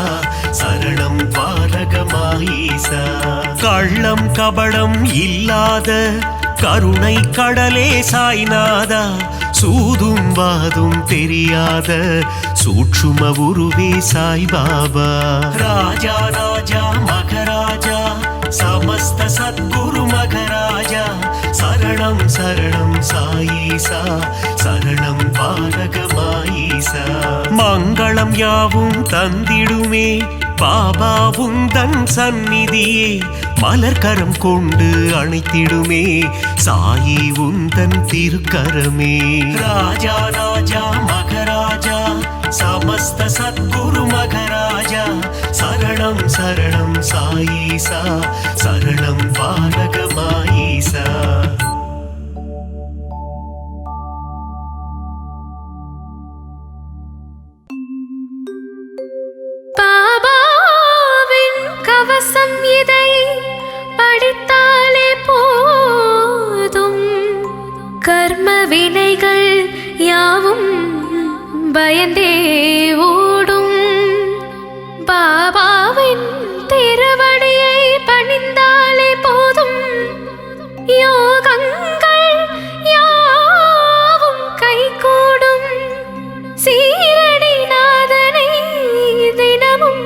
சரணம் பாரகமாயீசா. கள்ளம் கபடம் இல்லாத கருணை கடலே சாய்நாதா சூதும் வாதும் தெரியாத சூட்சும உருவே சாய்பாபா. ராஜா ராஜா மகராஜா சமஸ்த சத்குரு மகராஜா சரணம் சரணம் சாயீசா சரணம் பாரகமாயீசா. மங்களம் யாவும் தந்திடுமே பாபா உந்தன் சந்நிதியே மலர்கரம் கொண்டு அணைத்திடுமே சாயி உந்தன் திருக்கரமே. ராஜா ராஜா மகராஜா சமஸ்த சத்குரு மகராஜா சரணம் சரணம் சாயீசா சரணம் பாரகமாயீசா. கவசம் இதை படித்தாலே போதும் கர்ம வினைகள் யாவும் பயந்தே ஓடும். பாபாவின் திருவடியை பணிந்தாலே போதும் யோகங்கள் யாவும் கைகூடும். சீரடி நாதனை தினமும்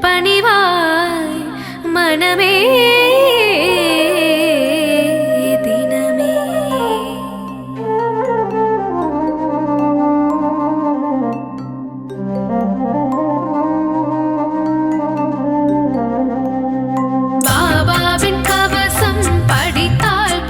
பணிவாய் மனமே தினமே. பாபாவின் கவசம் படித்தால்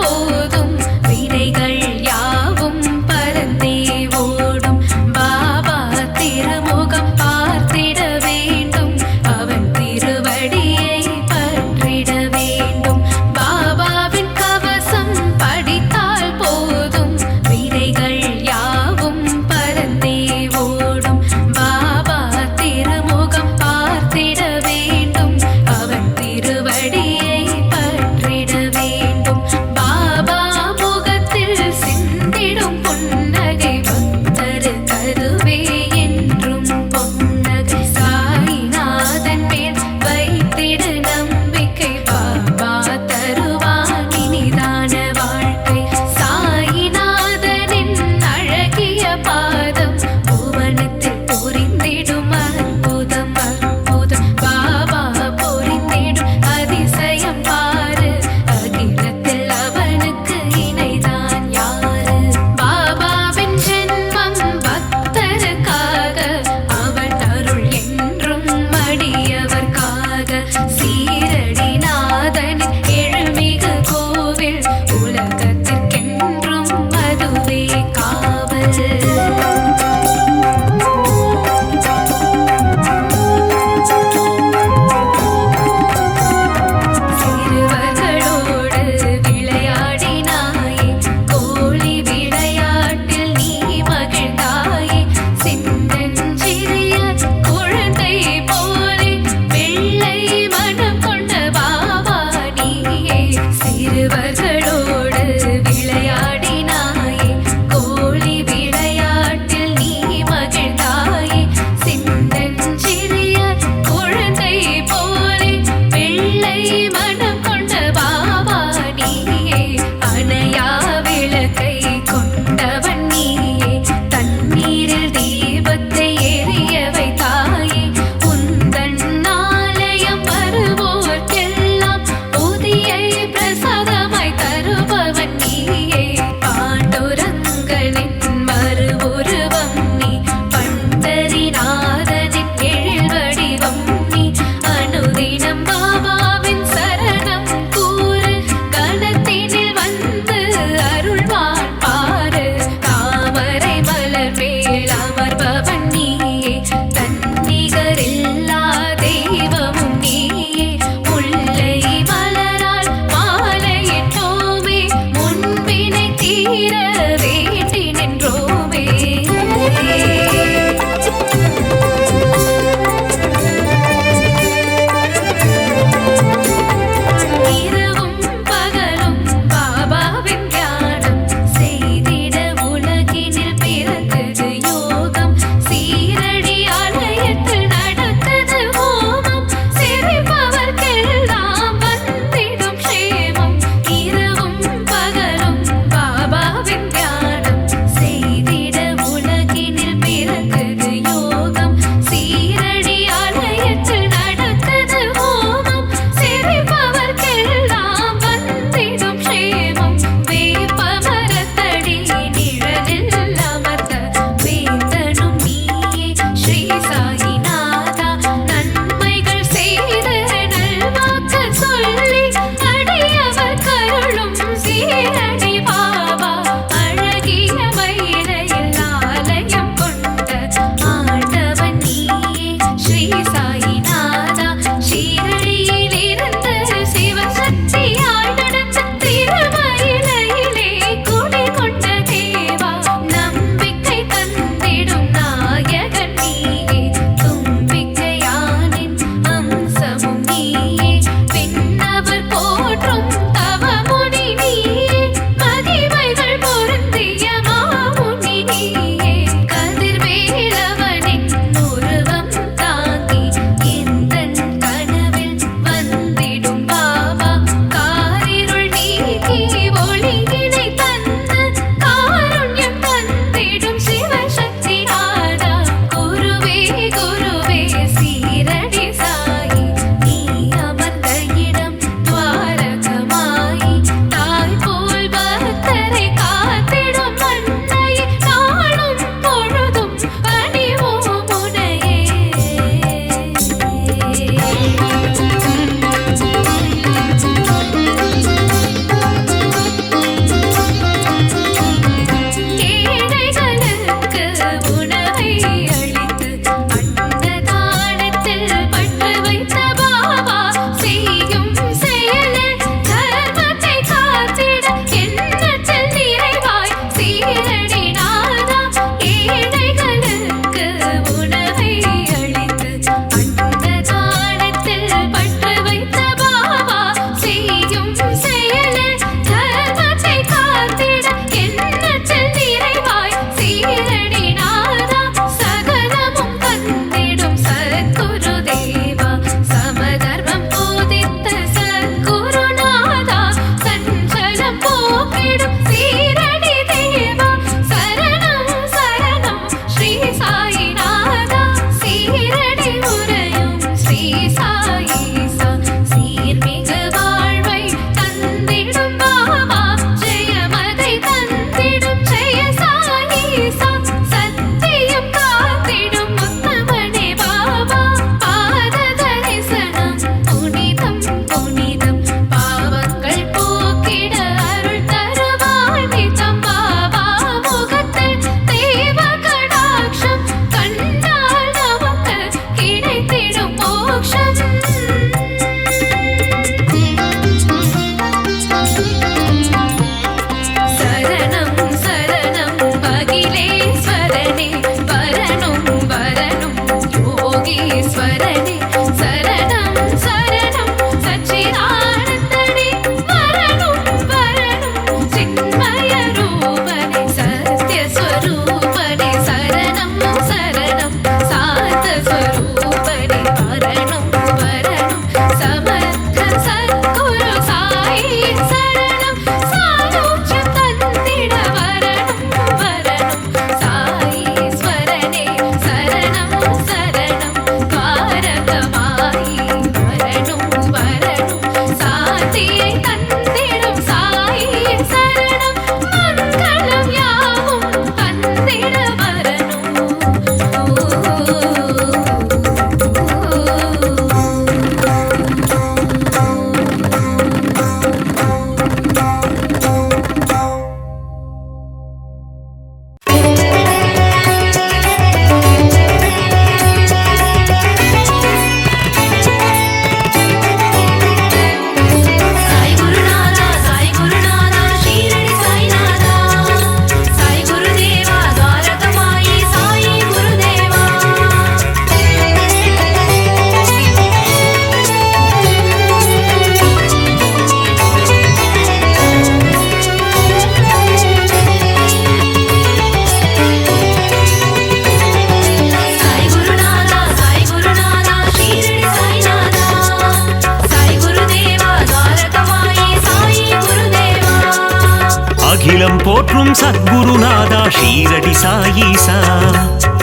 அகிலம் போற்றும் சத்குருநாதா ஷீரடி சாயீசா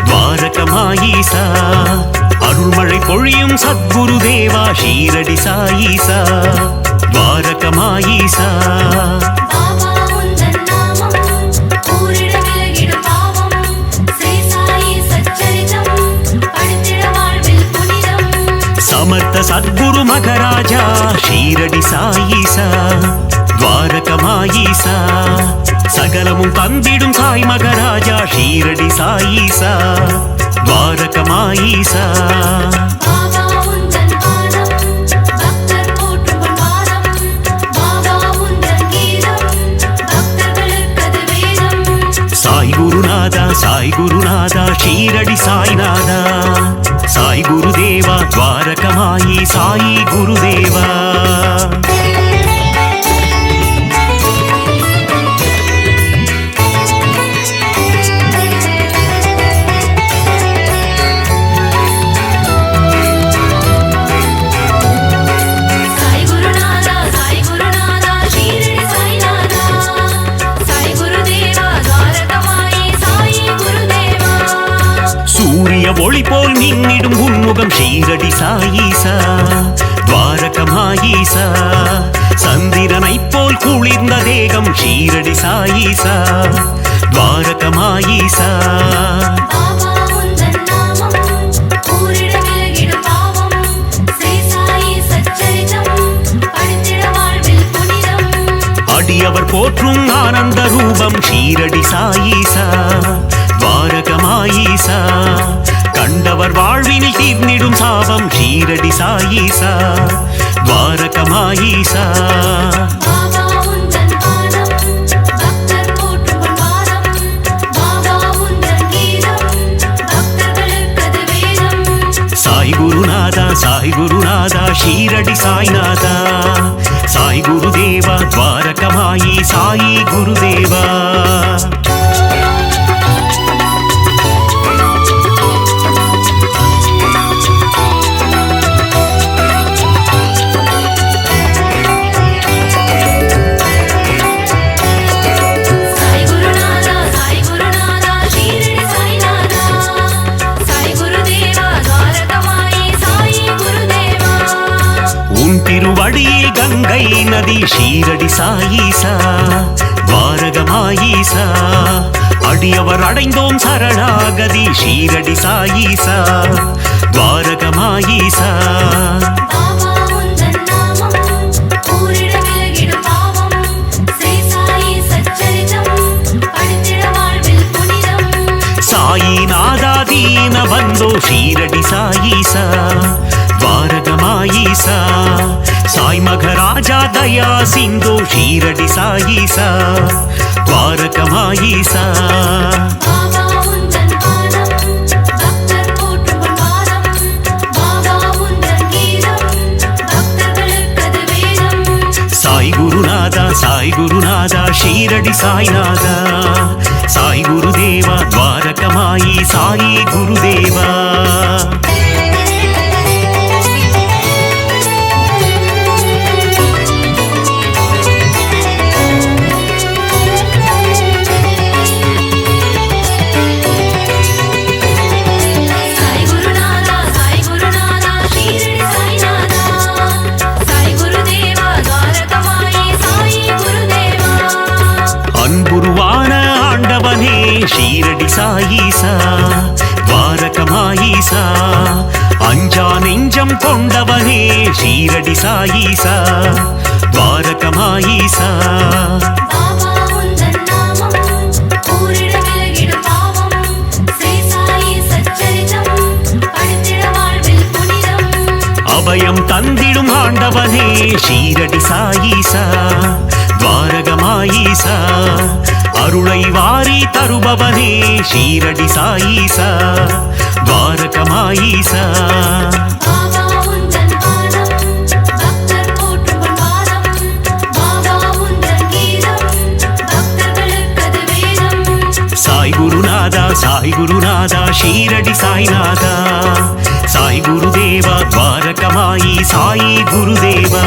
துவாரகமாயீசா அருள்மழை பொழியும் சத்குரு தேவா ஷீரடி சாயீசா துவாரகமாயீசா பாபா உந்தன் நாமம் கூறிட விலகிடும் பாவம் ஸ்ரீ சாயி சச்சரிதம் படித்திட வாழ்வில் புனிதம் சமர்த்த சத்குரு மகராஜா ஷீரடி சாயீசா துவாரகமாயீசா சகலமும் தந்திடும் சாய் மகராஜா ஷீரடி சாயீசா துவாரகமாயீசா பாபா உந்தன் பாதம் பக்தர் போற்றும் பாதம் பாபா உந்தன் கீதம் பக்தர்களுக்கது வேதம் சாய் குருநாதா ஷீரடி சாய்நாதா சாய் குருதேவா துவாரகமாயி சாயி குருதேவா ஒளி போல் மின்னிடும் உன்முகம் ஷீரடி சாயீசா துவாரகமாயீசா சந்திரனை போல் குளிர்ந்த தேகம் ஷீரடி சாயீசா துவாரகமாயீசா பாபா உந்தன் நாமம் கூறிட விலகிடும் பாவம் ஸ்ரீ சாயி சச்சரிதம் படித்திட வாழ்வில் புனிதம் அடியவர் போற்றும் ஆனந்த ரூபம் ஷீரடி சாயீசா துவாரகமாயீசா கண்டவர் வாழ்வினில் தீர்ந்திடும் சாபம் ஷீரடி சாயீசா துவாரகமாயீசா பாபா உந்தன் பாதம் பக்தர் போற்றும் பாதம் பாபா உந்தன் கீதம் பக்தர்களுக்கது வேதம் சாய் குருநாதா ஷீரடி சாய்நாதா சாய் குருதேவா துவாரகமாயி சாயி குருதேவா திருவடியில் கங்கை நதி ஷீரடி சாயீசா துவாரகமாயீசா அடியவர் அடைந்தோம் சரணாகதி ஷீரடி சாயீசா துவாரகமாயீசா பாபா உந்தன் நாமம் கூறிட விலகிடும் பாவம் ஸ்ரீ சாயி சச்சரிதம் படித்திட வாழ்வில் புனிதம் சாயி நாதா தீன பந்தோ ஷீரடி சாயீசா துவாரகமாயீசா சாய் மகராஜா தயா சிந்தோ ஷீரடி சாயீசா துவாரகமாயீசா பாபா உந்தன் பாதம் பக்தர் போற்றும் பாதம் பாபா உந்தன் கீதம் பக்தர்களுக்கது வேதம் சாய் குருநாதா ஷீரடி சாய்நாதா சாய் குருதேவா துவாரகமாயி சாயி குருதேவா ஷீரடி சாயீசா துவாரகமாயீசா அஞ்சா நெஞ்சம் கொண்டவனே ஷீரடி சாயீசா துவாரகமாயீசா பாபா உந்தன் நாமம் கூறிட விலகிடும் பாவம் ஸ்ரீ சாயி சச்சரிதம் படித்திட வாழ்வில் புனிதம் அபயம் தந்திடும் ஆண்டவனே ஷீரடி சாயீசா துவாரகமாயீசா அருளை வாரி தருபவனே ஷீரடி சாயீசா துவாரகமாயீசா பாபா உந்தன் பாதம் பக்தர் போற்றும் பாதம் பாபா உந்தன் கீதம் பக்தர்களுக்கது வேதம் சாய் குருநாதா ஷீரடி சாய்நாதா சாய் குருதேவா துவாரகமாயி சாயி குருதேவா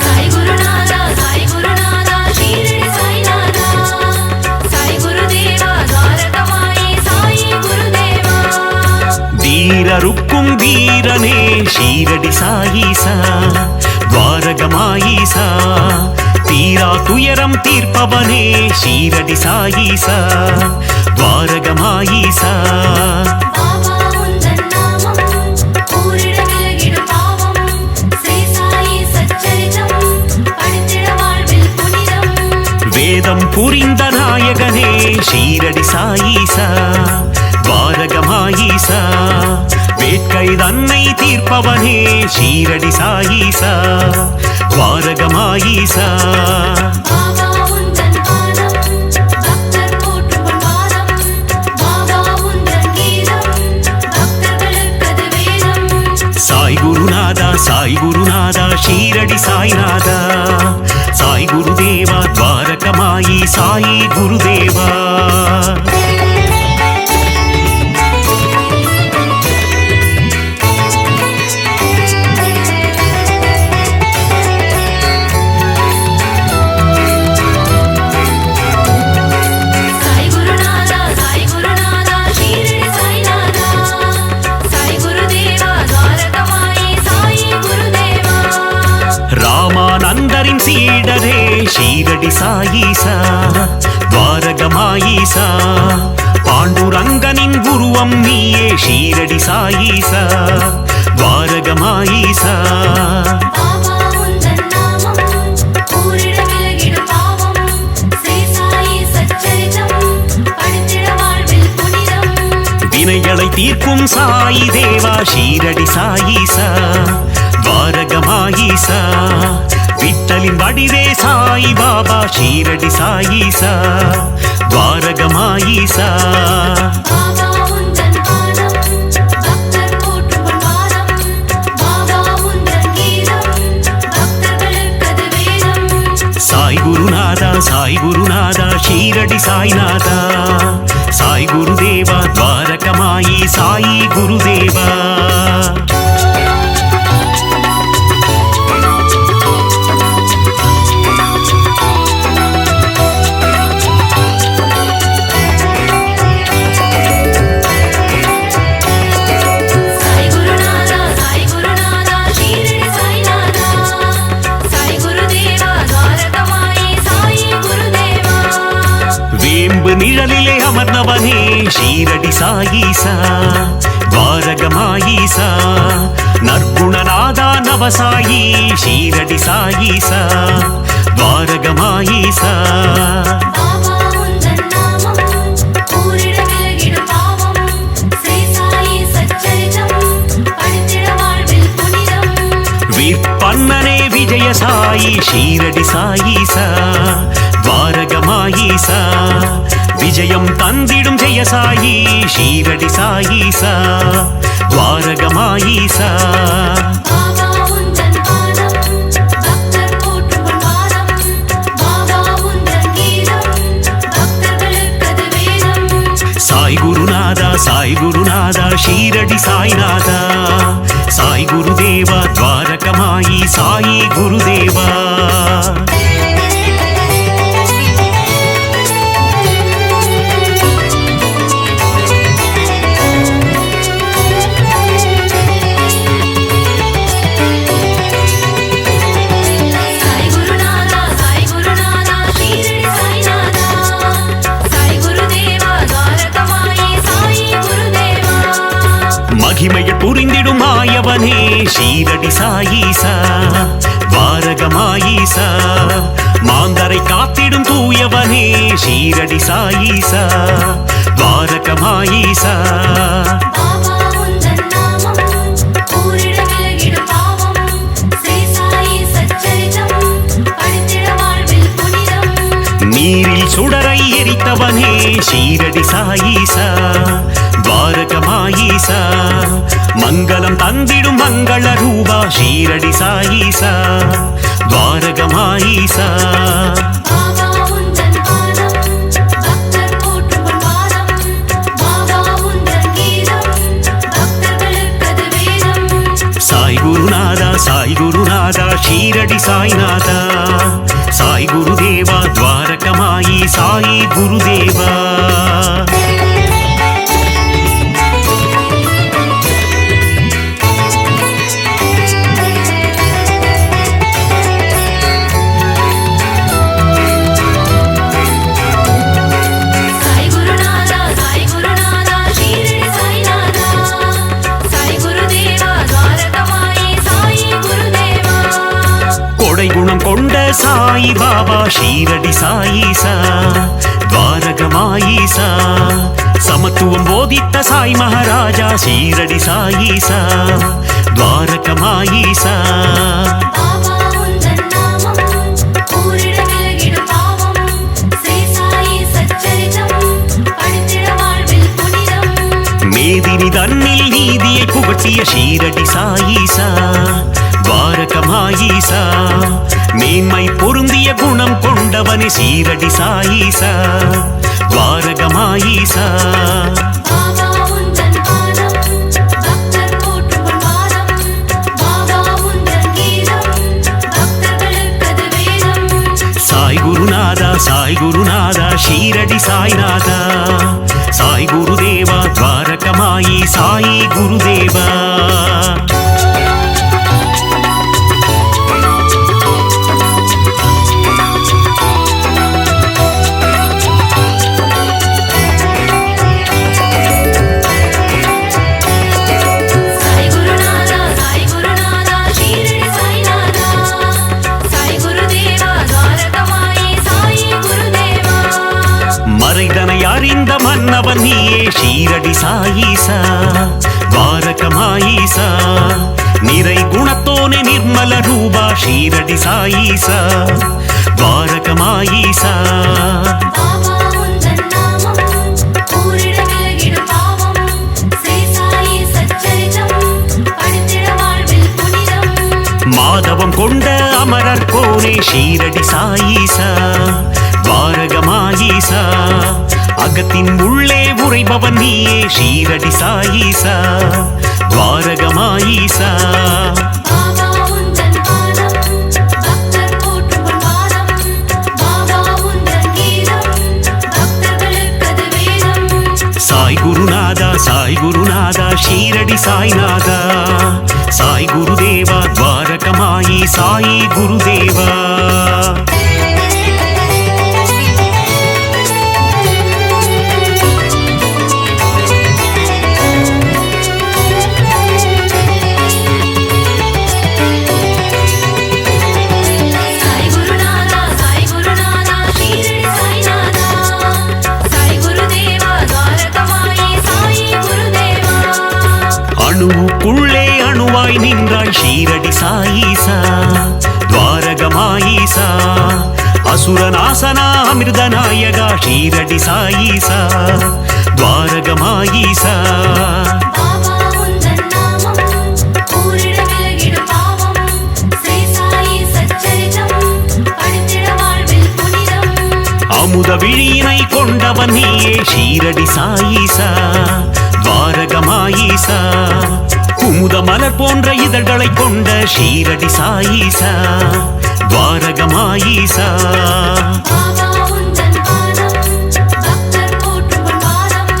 சாய் குருநாதா சாய் குருநாதா ஷீரடி சாய்நாதா சாய் குருதேவா துவாரகமாயி சாயி குருதேவா வீரருக்கும் வீரனே ஷீரடி சாயீசா துவாரகமாயீசா தீரா துயரம் தீர்ப்பவனே ஷீரடி சாயீசா துவாரகமாயீசா பாபா உந்தன் நாமம் ஊரிட விலகிடும் பாவம் ஸ்ரீ சாயி சச்சரிதம் படித்திட வாழ்வில் புனிதம் வேதம் புரிந்த நாயகனே ஷீரடி சாயீசா துவாரகமாயீசா வேட்கை தன்னை தீர்ப்பவனே ஷீரடி சாயீசா துவாரகமாயீசா பாபா உந்தன் பாதம் பக்தர் போற்றும் பாதம் பாபா உந்தன் கீதம் பக்தர்களுக்கது வேதம் சாய் குருநாதா ஷீரடி சாய்நாதா சாய் குருதேவா துவாரகமாயி சாயி குருதேவா ஷீரடி சாயீசா துவாரகமாயீசா பாண்டுரங்கனின் உருவம் நீயே ஷீரடி சாயீசா துவாரகமாயீசா பாபா உந்தன் நாமம் கூறிட விலகிடும் பாவம் ஸ்ரீ சாயி சச்சரிதம் படித்திட வாழ்வில் புனிதம் வினைகளை தீர்க்கும் சாயி தேவா ஷீரடி சாயீசா துவாரகமாயீசா விட்டலின் வடிவே சாயி பாபா ஷீரடி சாயீசா துவாரகமாயீசா பாபா உந்தன் பாதம் பக்தர் போற்றும் பாதம் பாபா உந்தன் கீதம் பக்தர்களுக்கது வேதம் சாய் குருநாதா ஷீரடி சாய்நாதா சாய் குருதேவா துவாரகமாயி சாயி குருதேவா சாய் குருநாதா ஷீரடி சாய்நாதா சாய் குருதேவா துவாரகமாயி சாயி குருதேவா வேம்பு நிழலிலே அமர்ந்தவனே ஷீரடி சாயீசா துவாரகமாயீசா நற்குணநாதா நவசாயி ஷீரடி சாயீசா துவாரகமாயீசா பாபா உந்தன் நாமம் கூறிட விலகிடும் பாவம் ஸ்ரீ சாயி சச்சரிதம் படித்திட வாழ்வில் புனிதம் வீர்பன்னனே விஜய சாயி ஷீரடி சாயீசா துவாரகமாயீசா விஜயம் தந்திடும் ஜெய சாயி ஷீரடி சாயீசா துவாரகமாயீசா பாபா உந்தன் பாதம் பக்தர் போற்றும் பாதம் பாபா உந்தன் கீதம் பக்தர்களுக்கது வேதம் சாய் குருநாதா ஷீரடி சாய்நாதா சாய் குருதேவா துவாரகமாயி சாயி குருதேவா சாய் குருநாதா ஷீரடி சாய்நாதா சாய் குருதேவா துவாரகமாயி சாயி குருதேவா மகிமையில் புரிந்திடும் மாயவனே ஷீரடி சாயீசா துவாரகமாயீசா மாந்தரை காத்திடும் தூயவனே ஷீரடி சாயீசா துவாரகமாயீசா பாபா உந்தன் நாமம் கூறிட விலகிடும் பாவம் ஸ்ரீ சாயி சச்சரிதம் படித்திட வாழ்வில் புனிதம் நீரில் சுடரை எரித்தவனே ஷீரடி சாயீசா துவாரகமாயீசா மங்களம் தந்திடும் மங்கள ரூபா ஷீரடி சாயீசா துவாரகமாயீசா பாபா உந்தன் பாதம் பக்தர் போற்றும் பாதம் பாபா உந்தன் கீதம் பக்தர்களுக்கது வேதம் சாய் குருநாதா ஷீரடி சாய்நாதா சாய் குருதேவா துவாரகமாயி சாயி குருதேவா சாய் குருநாதா ஷீரடி சாய்நாதா சாய் குருதேவா துவாரகமாயி சாயி குருதேவா கொடை குணம் கொண்ட சாய் பாபா ஷீரடி சாயீசா துவாரகமாயீசா சமத்துவம் போதித்த சாய் மகாராஜா ஷீரடி சாயீசா துவாரகமாயீசா பாபா உந்தன் நாமம் கூறிட விலகிடும் பாவம் ஸ்ரீ சாயி சச்சரிதம் படித்திட வாழ்வில் புனிதம் மேதினி தன்னில் நீதியை புகட்டிய ஷீரடி சாயீசா துவாரகமாயீசா மேன்மை பொருந்திய குணம் கொண்டவனே ஷீரடி சாயீசா துவாரகமாயீசா பாபா உந்தன் பாதம் பக்தர் போற்றும் பாதம் பாபா உந்தன் கீதம் பக்தர்களுக்கது வேதம் சாய் குருநாதா ஷீரடி சாய்நாதா சாய் குருதேவா துவாரகமாயி சாயி குருதேவா மறைதனை அறிந்த மன்னவன் நீயே ஷீரடி சாயீசா துவாரகமாயீசா நிறை குணத்தோனே நிர்மல ரூபா ஷீரடி சாயீசா துவாரகமாயீசா பாபா உந்தன் நாமம் கூறிட விலகிடும் பாவம் ஸ்ரீ சாயி சச்சரிதம் படித்திட வாழ்வில் புனிதம் மாதவம் கொண்ட அமரர் கோனே ஷீரடி சாயீசா துவாரகமாயீசா அகத்தின் உள்ளே உறைபவன் நீயே ஷீரடி சாயீசா துவாரகமாயீசா பாபா உந்தன் பாதம் பக்தர் போற்றும் பாதம் பாபா உந்தன் கீதம் பக்தர்களுக்கது வேதம் சாய் குருநாதா ஷீரடி சாய்நாதா சாய் குருதேவா துவாரகமாயி சாயி குருதேவா சாய் குருநாதா ஷீரடி சாய்நாதா சாய் குருதேவா துவாரகமாயி சாயி குருதேவா அணுவுக்குள்ளே அணுவாய் நின்றாய் ஷீரடி சாயீசா துவாரகமாயீசா அசுரநாசனா அமிர்தநாயகா ஷீரடி சாயீசா துவாரகமாயீசா பாபா உந்தன் நாமம் கூறிட விலகிடும் பாவம் ஸ்ரீ சாயி சச்சரிதம் படித்திட வாழ்வில் புனிதம் அமுத விழியினை கொண்டவன் நீயே ஷீரடி சாயீசா துவாரகமாயீசா குமுத மலர் போன்ற இதழ்களை கொண்ட ஷீரடி சாயீசா துவாரகமாயீசா பாபா உந்தன் பாதம் பக்தர் போற்றும் பாதம்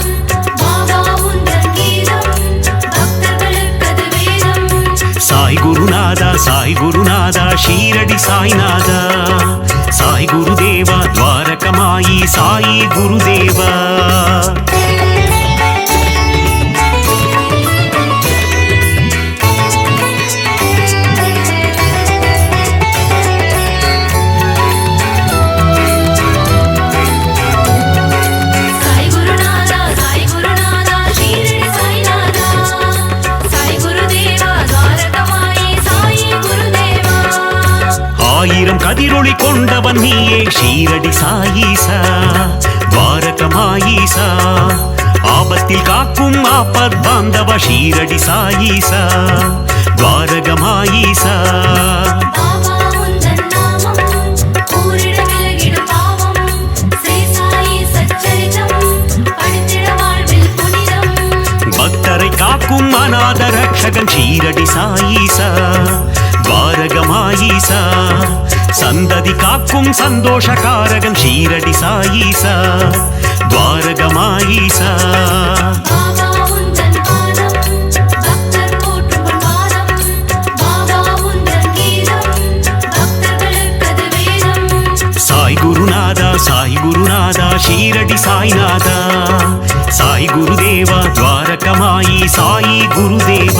பாபா உந்தன் கீதம் பக்தர்களுக்கது வேதம் சாய் குருநாதா ஷீரடி சாய்நாதா சாய் குருதேவா துவாரகமாயி சாயி குருதேவா சாய் குருநாதா ஷீரடி சாய்நாதா சாய் குருதேவா துவாரகமாயி சாயி குருதேவா ஆயிரம் கதிரொளி கொண்டவன் நீயே ஷீரடி சாயீசா துவாரகமாயீசா ஆபத்தில் காக்கும் ஆபத் பாந்தவ ஷீரடி சாயீசா துவாரகமாயீசா பாபா உந்தன் நாமம் கூறிட விலகிடும் பாவம் ஸ்ரீ சாயி சச்சரிதம் படித்திட வாழ்வில் புனிதம் பக்தரை காக்கும் அநாத ரக்ஷகன் ஷீரடி சாயீசா துவாரகமாயீசா சந்ததி காக்கும் சந்தோஷகாரகன் ஷீரடி சாயீசா துவாரகமாயீசா பாபா உந்தன் பாதம் பக்தர் போற்றும் பாதம் பாபா உந்தன் கீதம் பக்தர்களுக்கது வேதம் சாய் குருநாதா ஷீரடி சாய்நாதா சாய் குருதேவா துவாரகமாயி சாயி குருதேவா